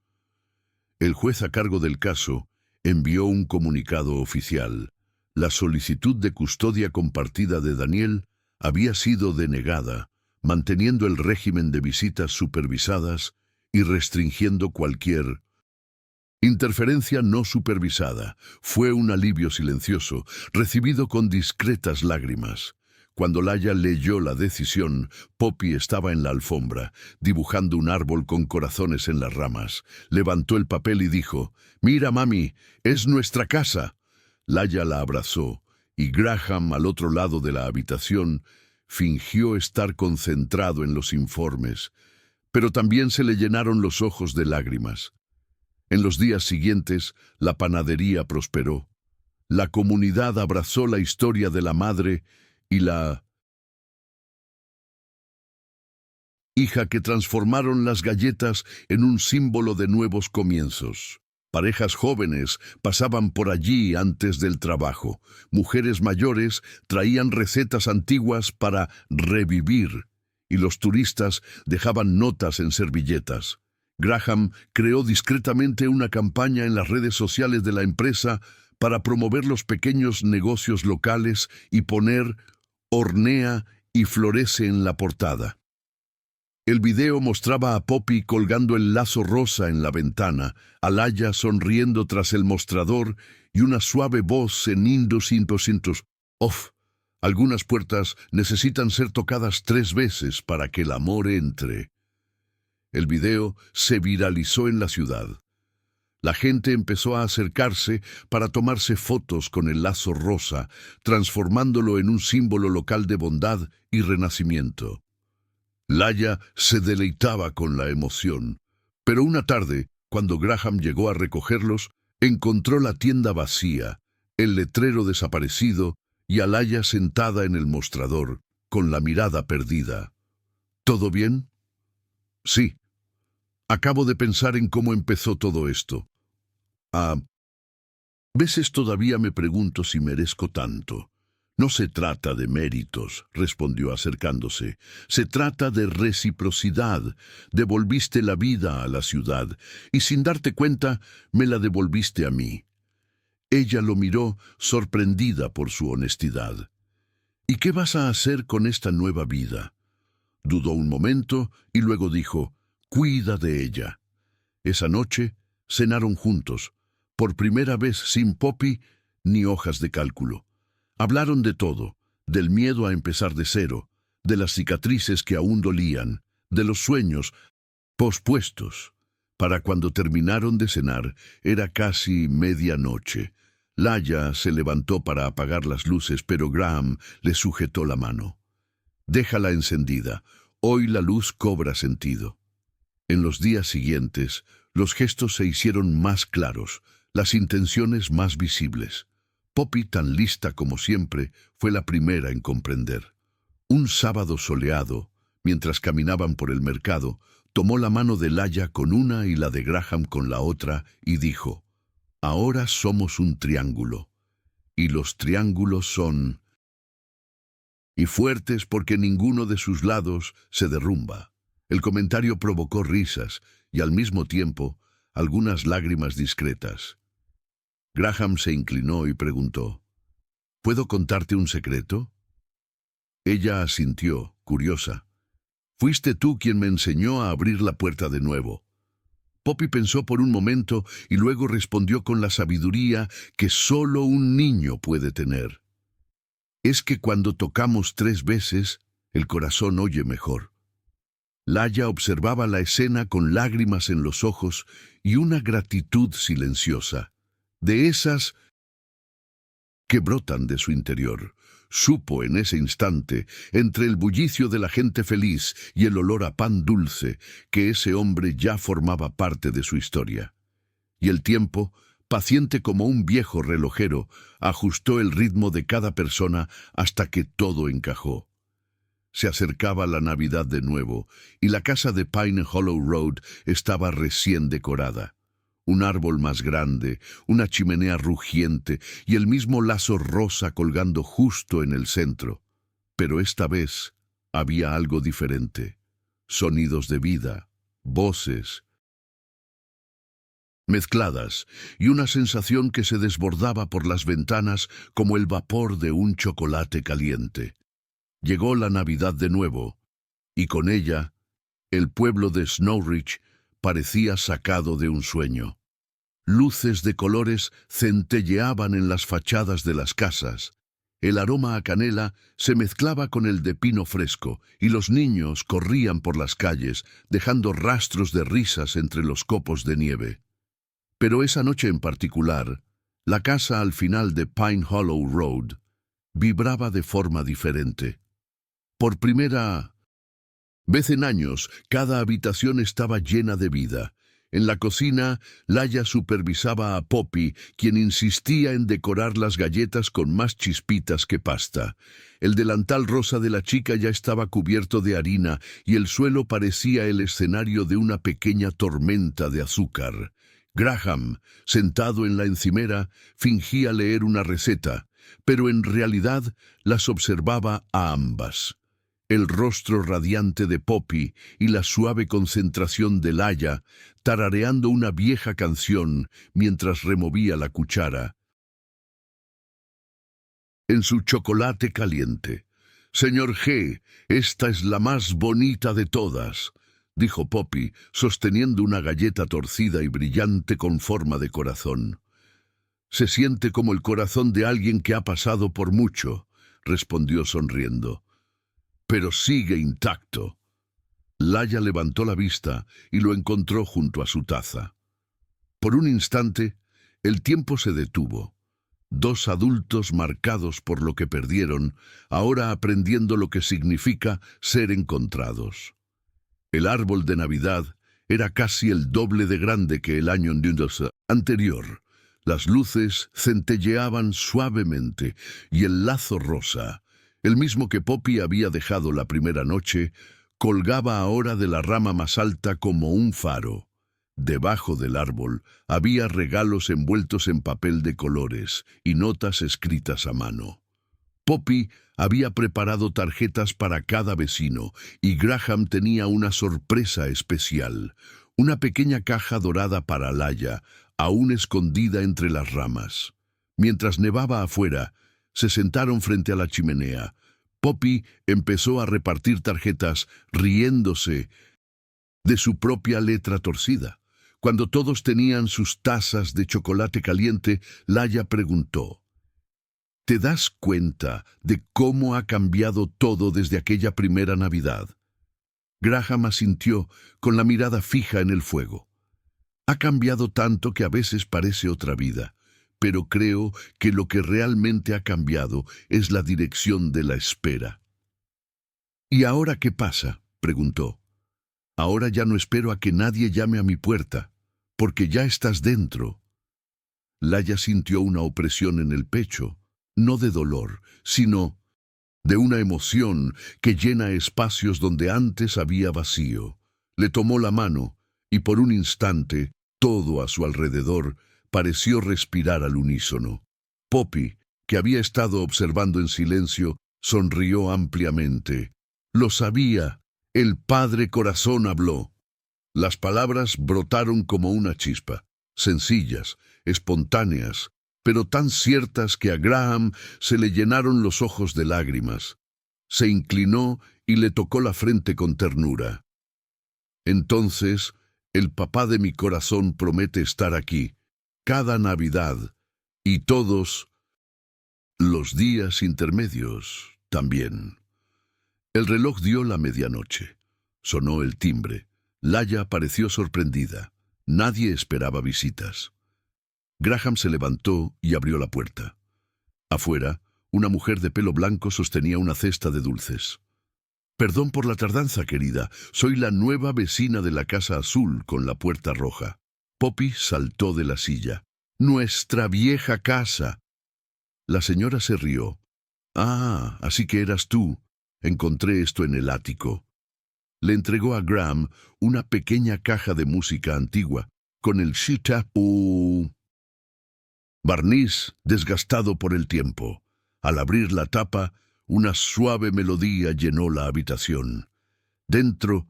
El juez a cargo del caso envió un comunicado oficial. La solicitud de custodia compartida de Daniel había sido denegada, manteniendo el régimen de visitas supervisadas y restringiendo cualquier interferencia no supervisada. Fue un alivio silencioso, recibido con discretas lágrimas. Cuando Laia leyó la decisión, Poppy estaba en la alfombra, dibujando un árbol con corazones en las ramas. Levantó el papel y dijo: «Mira, mami, es nuestra casa». Laia la abrazó, y Graham, al otro lado de la habitación, fingió estar concentrado en los informes, pero también se le llenaron los ojos de lágrimas. En los días siguientes, la panadería prosperó. La comunidad abrazó la historia de la madre y la hija que transformaron las galletas en un símbolo de nuevos comienzos. Parejas jóvenes pasaban por allí antes del trabajo. Mujeres mayores traían recetas antiguas para revivir, y los turistas dejaban notas en servilletas. Graham creó discretamente una campaña en las redes sociales de la empresa para promover los pequeños negocios locales y poner «Hornea y florece» en la portada. El video mostraba a Poppy colgando el lazo rosa en la ventana, a Laia sonriendo tras el mostrador y una suave voz en indocintosientos. «Off, algunas puertas necesitan ser tocadas 3 veces para que el amor entre». El video se viralizó en la ciudad. La gente empezó a acercarse para tomarse fotos con el lazo rosa, transformándolo en un símbolo local de bondad y renacimiento. Laia se deleitaba con la emoción, pero una tarde, cuando Graham llegó a recogerlos, encontró la tienda vacía, el letrero desaparecido y a Laia sentada en el mostrador, con la mirada perdida. ¿Todo bien? Sí. Acabo de pensar en cómo empezó todo esto. A veces todavía me pregunto si merezco tanto. No se trata de méritos, respondió acercándose. Se trata de reciprocidad. Devolviste la vida a la ciudad, y sin darte cuenta, me la devolviste a mí. Ella lo miró, sorprendida por su honestidad. ¿Y qué vas a hacer con esta nueva vida? Dudó un momento y luego dijo: Cuida de ella. Esa noche cenaron juntos, por primera vez sin Poppy ni hojas de cálculo. Hablaron de todo, del miedo a empezar de cero, de las cicatrices que aún dolían, de los sueños pospuestos. Para cuando terminaron de cenar, era casi medianoche. Laia se levantó para apagar las luces, pero Graham le sujetó la mano. «Déjala encendida. Hoy la luz cobra sentido». En los días siguientes, los gestos se hicieron más claros, las intenciones más visibles. Poppy, tan lista como siempre, fue la primera en comprender. Un sábado soleado, mientras caminaban por el mercado, tomó la mano de Laia con una y la de Graham con la otra y dijo: «Ahora somos un triángulo. Y los triángulos son y fuertes porque ninguno de sus lados se derrumba». El comentario provocó risas y al mismo tiempo algunas lágrimas discretas. Graham se inclinó y preguntó: «¿Puedo contarte un secreto?». Ella asintió, curiosa. «Fuiste tú quien me enseñó a abrir la puerta de nuevo». Poppy pensó por un momento y luego respondió con la sabiduría que solo un niño puede tener. «Es que cuando tocamos 3 veces, el corazón oye mejor». Laia observaba la escena con lágrimas en los ojos y una gratitud silenciosa, de esas que brotan de su interior. Supo en ese instante, entre el bullicio de la gente feliz y el olor a pan dulce, que ese hombre ya formaba parte de su historia. Y el tiempo, paciente como un viejo relojero, ajustó el ritmo de cada persona hasta que todo encajó. Se acercaba la Navidad de nuevo, y la casa de Pine Hollow Road estaba recién decorada. Un árbol más grande, una chimenea rugiente y el mismo lazo rosa colgando justo en el centro. Pero esta vez había algo diferente. Sonidos de vida, voces mezcladas y una sensación que se desbordaba por las ventanas como el vapor de un chocolate caliente. Llegó la Navidad de nuevo, y con ella, el pueblo de Snowridge parecía sacado de un sueño. Luces de colores centelleaban en las fachadas de las casas. El aroma a canela se mezclaba con el de pino fresco, y los niños corrían por las calles, dejando rastros de risas entre los copos de nieve. Pero esa noche en particular, la casa al final de Pine Hollow Road vibraba de forma diferente. Por primera vez en años, cada habitación estaba llena de vida. En la cocina, Laia supervisaba a Poppy, quien insistía en decorar las galletas con más chispitas que pasta. El delantal rosa de la chica ya estaba cubierto de harina y el suelo parecía el escenario de una pequeña tormenta de azúcar. Graham, sentado en la encimera, fingía leer una receta, pero en realidad las observaba a ambas. El rostro radiante de Poppy y la suave concentración de Laia, tarareando una vieja canción mientras removía la cuchara en su chocolate caliente. «Señor G, esta es la más bonita de todas», dijo Poppy, sosteniendo una galleta torcida y brillante con forma de corazón. «Se siente como el corazón de alguien que ha pasado por mucho», respondió sonriendo. «Pero sigue intacto». Laia levantó la vista y lo encontró junto a su taza. Por un instante, el tiempo se detuvo. 2 adultos marcados por lo que perdieron, ahora aprendiendo lo que significa ser encontrados. El árbol de Navidad era casi el doble de grande que el año anterior. Las luces centelleaban suavemente y el lazo rosa, el mismo que Poppy había dejado la primera noche, colgaba ahora de la rama más alta como un faro. Debajo del árbol había regalos envueltos en papel de colores y notas escritas a mano. Poppy había preparado tarjetas para cada vecino y Graham tenía una sorpresa especial, una pequeña caja dorada para Laia, aún escondida entre las ramas. Mientras nevaba afuera, se sentaron frente a la chimenea. Poppy empezó a repartir tarjetas, riéndose de su propia letra torcida. Cuando todos tenían sus tazas de chocolate caliente, Laia preguntó: ¿te das cuenta de cómo ha cambiado todo desde aquella primera Navidad? Graham asintió, con la mirada fija en el fuego. Ha cambiado tanto que a veces parece otra vida, pero creo que lo que realmente ha cambiado es la dirección de la espera. ¿Y ahora qué pasa?, preguntó. Ahora ya no espero a que nadie llame a mi puerta, porque ya estás dentro. Laia sintió una opresión en el pecho, no de dolor, sino de una emoción que llena espacios donde antes había vacío. Le tomó la mano, y por un instante, todo a su alrededor pareció respirar al unísono. Poppy, que había estado observando en silencio, sonrió ampliamente. Lo sabía, el Padre Corazón habló. Las palabras brotaron como una chispa, sencillas, espontáneas, pero tan ciertas que a Graham se le llenaron los ojos de lágrimas. Se inclinó y le tocó la frente con ternura. Entonces, el papá de mi corazón promete estar aquí, cada Navidad, y todos los días intermedios también. El reloj dio la medianoche. Sonó el timbre. Laia pareció sorprendida. Nadie esperaba visitas. Graham se levantó y abrió la puerta. Afuera, una mujer de pelo blanco sostenía una cesta de dulces. «Perdón por la tardanza, querida. Soy la nueva vecina de la casa azul con la puerta roja». Poppy saltó de la silla. «¡Nuestra vieja casa!». La señora se rió. «Ah, así que eras tú. Encontré esto en el ático». Le entregó a Graham una pequeña caja de música antigua, con el shita-pu barniz desgastado por el tiempo. Al abrir la tapa, una suave melodía llenó la habitación. Dentro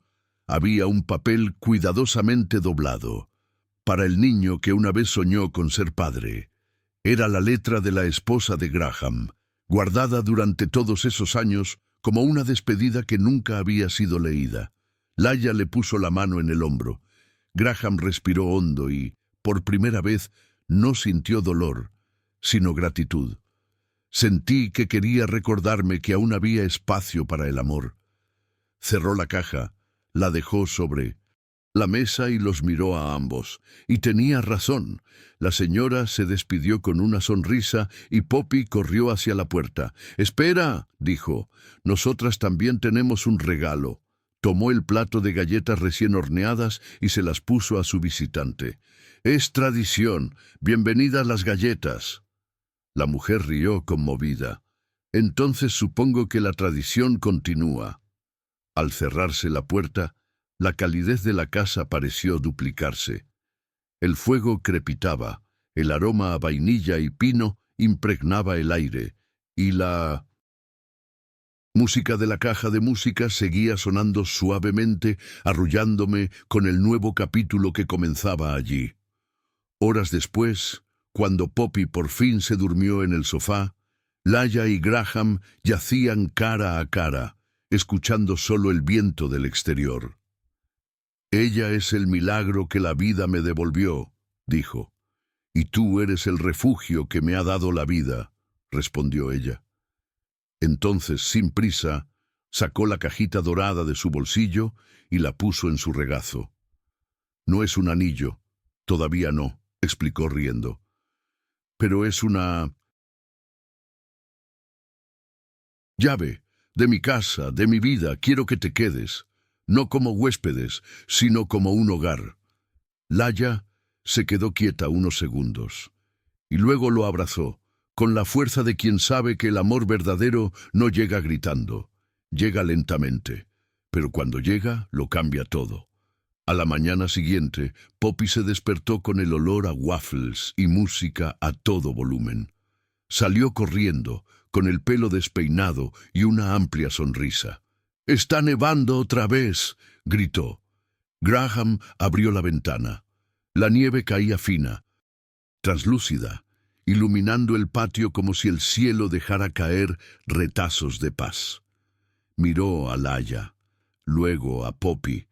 había un papel cuidadosamente doblado, para el niño que una vez soñó con ser padre. Era la letra de la esposa de Graham, guardada durante todos esos años como una despedida que nunca había sido leída. Laia le puso la mano en el hombro. Graham respiró hondo y, por primera vez, no sintió dolor, sino gratitud. Sentí que quería recordarme que aún había espacio para el amor. Cerró la caja, la dejó sobre la mesa y los miró a ambos. Y tenía razón. La señora se despidió con una sonrisa y Poppy corrió hacia la puerta. «Espera», dijo, «nosotras también tenemos un regalo». Tomó el plato de galletas recién horneadas y se las puso a su visitante. «Es tradición. Bienvenidas las galletas». La mujer rió conmovida. «Entonces supongo que la tradición continúa». Al cerrarse la puerta, la calidez de la casa pareció duplicarse. El fuego crepitaba, el aroma a vainilla y pino impregnaba el aire, y la música de la caja de música seguía sonando suavemente, arrullándome con el nuevo capítulo que comenzaba allí. Horas después, cuando Poppy por fin se durmió en el sofá, Laia y Graham yacían cara a cara, escuchando solo el viento del exterior. «Ella es el milagro que la vida me devolvió», dijo. «Y tú eres el refugio que me ha dado la vida», respondió ella. Entonces, sin prisa, sacó la cajita dorada de su bolsillo y la puso en su regazo. «No es un anillo, todavía no», explicó riendo. «Pero es una llave de mi casa, de mi vida. Quiero que te quedes, no como huéspedes, sino como un hogar». Laia se quedó quieta unos segundos, y luego lo abrazó, con la fuerza de quien sabe que el amor verdadero no llega gritando, llega lentamente, pero cuando llega, lo cambia todo. A la mañana siguiente, Poppy se despertó con el olor a waffles y música a todo volumen. Salió corriendo, con el pelo despeinado y una amplia sonrisa. «¡Está nevando otra vez!», gritó. Graham abrió la ventana. La nieve caía fina, translúcida, iluminando el patio como si el cielo dejara caer retazos de paz. Miró a Laia, luego a Poppy,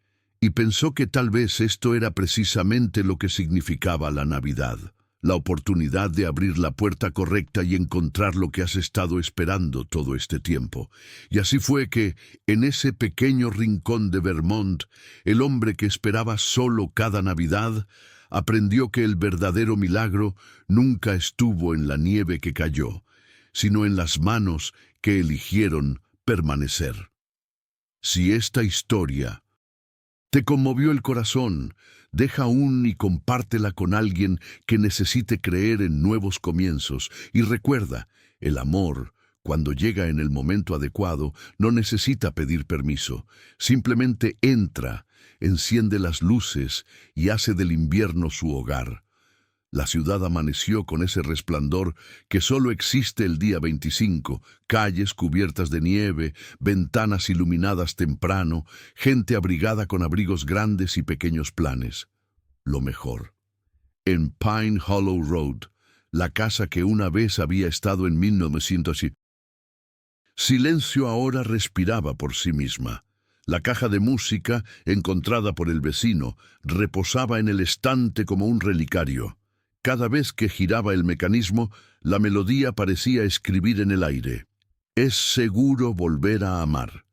y pensó que tal vez esto era precisamente lo que significaba la Navidad, la oportunidad de abrir la puerta correcta y encontrar lo que has estado esperando todo este tiempo. Y así fue que, en ese pequeño rincón de Vermont, el hombre que esperaba solo cada Navidad, aprendió que el verdadero milagro nunca estuvo en la nieve que cayó, sino en las manos que eligieron permanecer. Si esta historia te conmovió el corazón, deja aún y compártela con alguien que necesite creer en nuevos comienzos. Y recuerda, el amor, cuando llega en el momento adecuado, no necesita pedir permiso. Simplemente entra, enciende las luces y hace del invierno su hogar. La ciudad amaneció con ese resplandor que solo existe el día 25, calles cubiertas de nieve, ventanas iluminadas temprano, gente abrigada con abrigos grandes y pequeños planes. Lo mejor. En Pine Hollow Road, la casa que una vez había estado en 1900. Silencio ahora respiraba por sí misma. La caja de música, encontrada por el vecino, reposaba en el estante como un relicario. Cada vez que giraba el mecanismo, la melodía parecía escribir en el aire: es seguro volver a amar.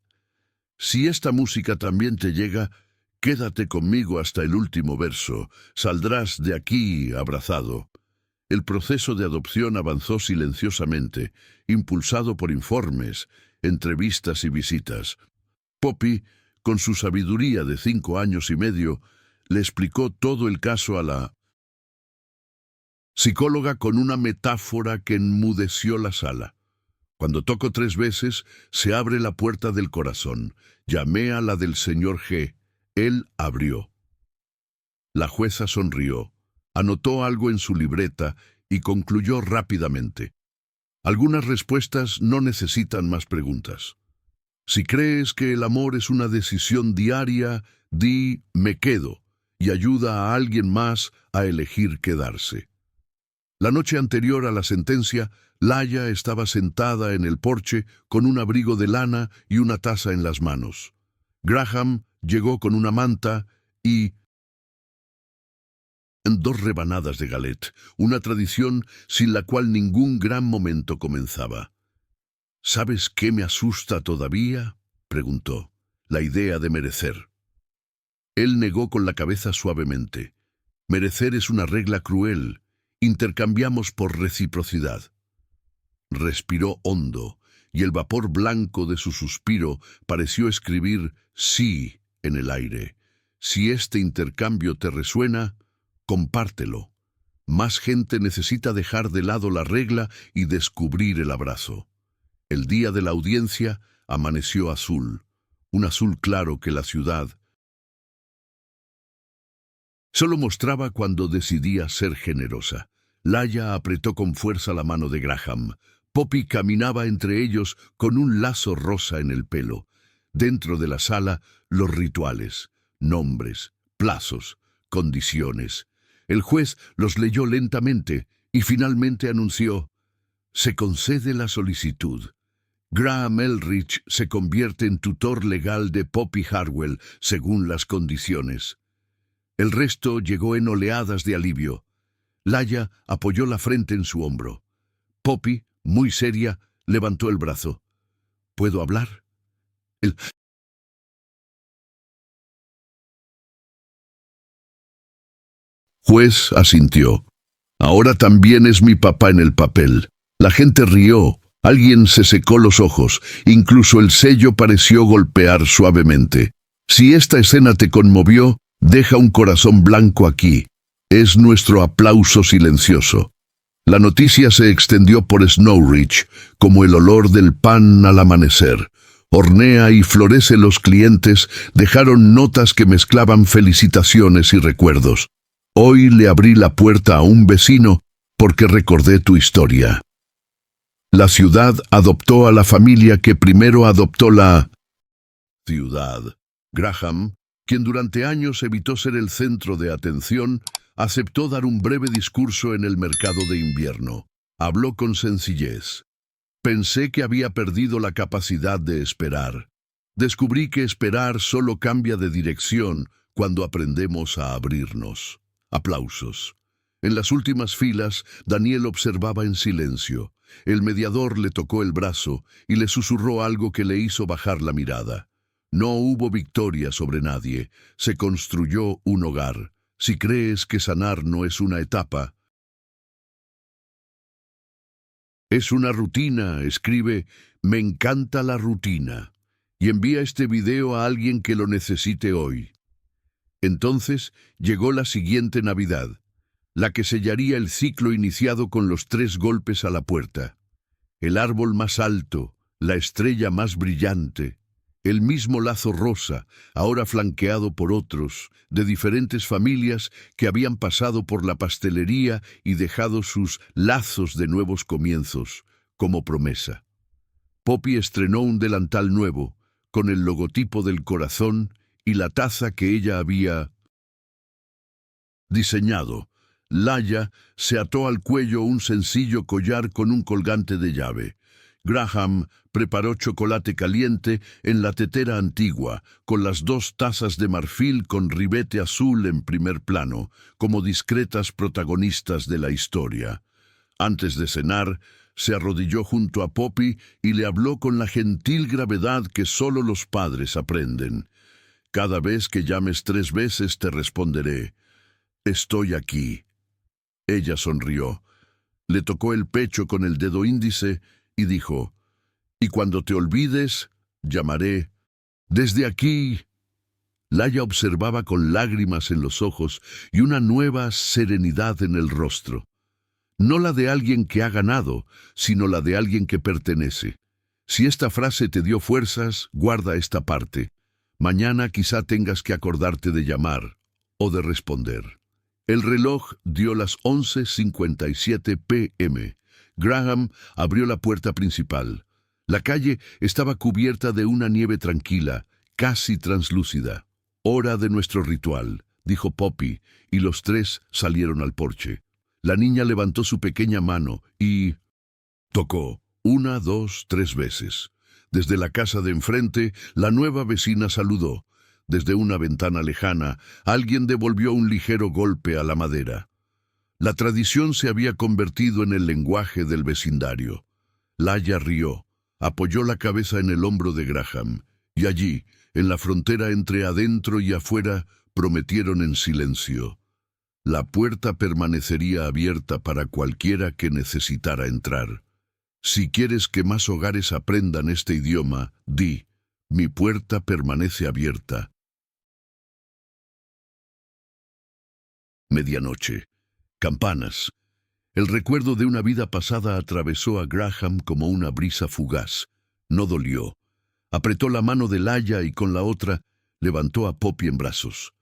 Si esta música también te llega, quédate conmigo hasta el último verso. Saldrás de aquí abrazado. El proceso de adopción avanzó silenciosamente, impulsado por informes, entrevistas y visitas. Poppy, con su sabiduría de 5 años y medio, le explicó todo el caso a la psicóloga con una metáfora que enmudeció la sala. Cuando toco 3 veces, se abre la puerta del corazón. Llamé a la del señor G. Él abrió. La jueza sonrió, anotó algo en su libreta y concluyó rápidamente: algunas respuestas no necesitan más preguntas. Si crees que el amor es una decisión diaria, di "me quedo" y ayuda a alguien más a elegir quedarse. La noche anterior a la sentencia, Laia estaba sentada en el porche con un abrigo de lana y una taza en las manos. Graham llegó con una manta y 2 rebanadas de galette, una tradición sin la cual ningún gran momento comenzaba. ¿Sabes qué me asusta todavía?, preguntó. La idea de merecer. Él negó con la cabeza suavemente. Merecer es una regla cruel. Intercambiamos por reciprocidad. Respiró hondo, y el vapor blanco de su suspiro pareció escribir sí en el aire. Si este intercambio te resuena, compártelo. Más gente necesita dejar de lado la regla y descubrir el abrazo. El día de la audiencia amaneció azul, un azul claro que la ciudad solo mostraba cuando decidía ser generosa. Laia apretó con fuerza la mano de Graham. Poppy caminaba entre ellos con un lazo rosa en el pelo. Dentro de la sala, los rituales, nombres, plazos, condiciones. El juez los leyó lentamente y finalmente anunció: se concede la solicitud. Graham Elrich se convierte en tutor legal de Poppy Harwell según las condiciones. El resto llegó en oleadas de alivio. Laia apoyó la frente en su hombro. Poppy, muy seria, levantó el brazo. ¿Puedo hablar? El juez asintió. Ahora también es mi papá en el papel. La gente rió. Alguien se secó los ojos. Incluso el sello pareció golpear suavemente. Si esta escena te conmovió, deja un corazón blanco aquí. Es nuestro aplauso silencioso. La noticia se extendió por Snow Ridge como el olor del pan al amanecer. Hornea y Florece, los clientes, dejaron notas que mezclaban felicitaciones y recuerdos. Hoy le abrí la puerta a un vecino porque recordé tu historia. La ciudad adoptó a la familia que primero adoptó la ciudad. Graham, quien durante años evitó ser el centro de atención, aceptó dar un breve discurso en el mercado de invierno. Habló con sencillez. Pensé que había perdido la capacidad de esperar. Descubrí que esperar solo cambia de dirección cuando aprendemos a abrirnos. Aplausos. En las últimas filas, Daniel observaba en silencio. El mediador le tocó el brazo y le susurró algo que le hizo bajar la mirada. No hubo victoria sobre nadie. Se construyó un hogar. Si crees que sanar no es una etapa, es una rutina, escribe, me encanta la rutina, y envía este video a alguien que lo necesite hoy. Entonces llegó la siguiente Navidad, la que sellaría el ciclo iniciado con los 3 golpes a la puerta. El árbol más alto, la estrella más brillante, el mismo lazo rosa, ahora flanqueado por otros, de diferentes familias que habían pasado por la pastelería y dejado sus lazos de nuevos comienzos, como promesa. Poppy estrenó un delantal nuevo, con el logotipo del corazón y la taza que ella había diseñado. Laia se ató al cuello un sencillo collar con un colgante de llave. Graham preparó chocolate caliente en la tetera antigua, con las 2 tazas de marfil con ribete azul en primer plano, como discretas protagonistas de la historia. Antes de cenar, se arrodilló junto a Poppy y le habló con la gentil gravedad que solo los padres aprenden. Cada vez que llames 3 veces te responderé. Estoy aquí. Ella sonrió. Le tocó el pecho con el dedo índice y dijo, y cuando te olvides, llamaré. Desde aquí. Laia observaba con lágrimas en los ojos y una nueva serenidad en el rostro. No la de alguien que ha ganado, sino la de alguien que pertenece. Si esta frase te dio fuerzas, guarda esta parte. Mañana quizá tengas que acordarte de llamar o de responder. El reloj dio las 11:57 p.m. Graham abrió la puerta principal. La calle estaba cubierta de una nieve tranquila, casi translúcida. «Hora de nuestro ritual», dijo Poppy, y los 3 salieron al porche. La niña levantó su pequeña mano y tocó 1, 2, 3 veces. Desde la casa de enfrente, la nueva vecina saludó. Desde una ventana lejana, alguien devolvió un ligero golpe a la madera. La tradición se había convertido en el lenguaje del vecindario. Laia rió, apoyó la cabeza en el hombro de Graham, y allí, en la frontera entre adentro y afuera, prometieron en silencio. La puerta permanecería abierta para cualquiera que necesitara entrar. Si quieres que más hogares aprendan este idioma, di, mi puerta permanece abierta. Medianoche. Campanas. El recuerdo de una vida pasada atravesó a Graham como una brisa fugaz. No dolió. Apretó la mano de Laia y con la otra levantó a Poppy en brazos.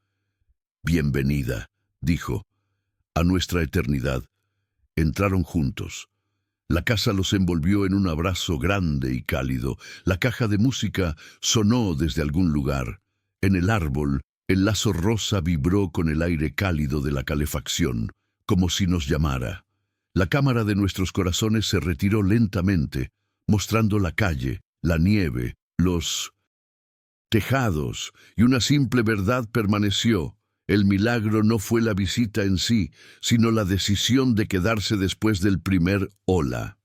«Bienvenida», dijo, «a nuestra eternidad». Entraron juntos. La casa los envolvió en un abrazo grande y cálido. La caja de música sonó desde algún lugar. En el árbol, el lazo rosa vibró con el aire cálido de la calefacción, como si nos llamara. La cámara de nuestros corazones se retiró lentamente, mostrando la calle, la nieve, los tejados, y una simple verdad permaneció. El milagro no fue la visita en sí, sino la decisión de quedarse después del primer hola.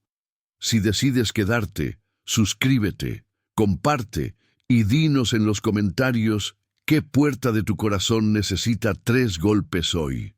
Si decides quedarte, suscríbete, comparte y dinos en los comentarios qué puerta de tu corazón necesita 3 golpes hoy.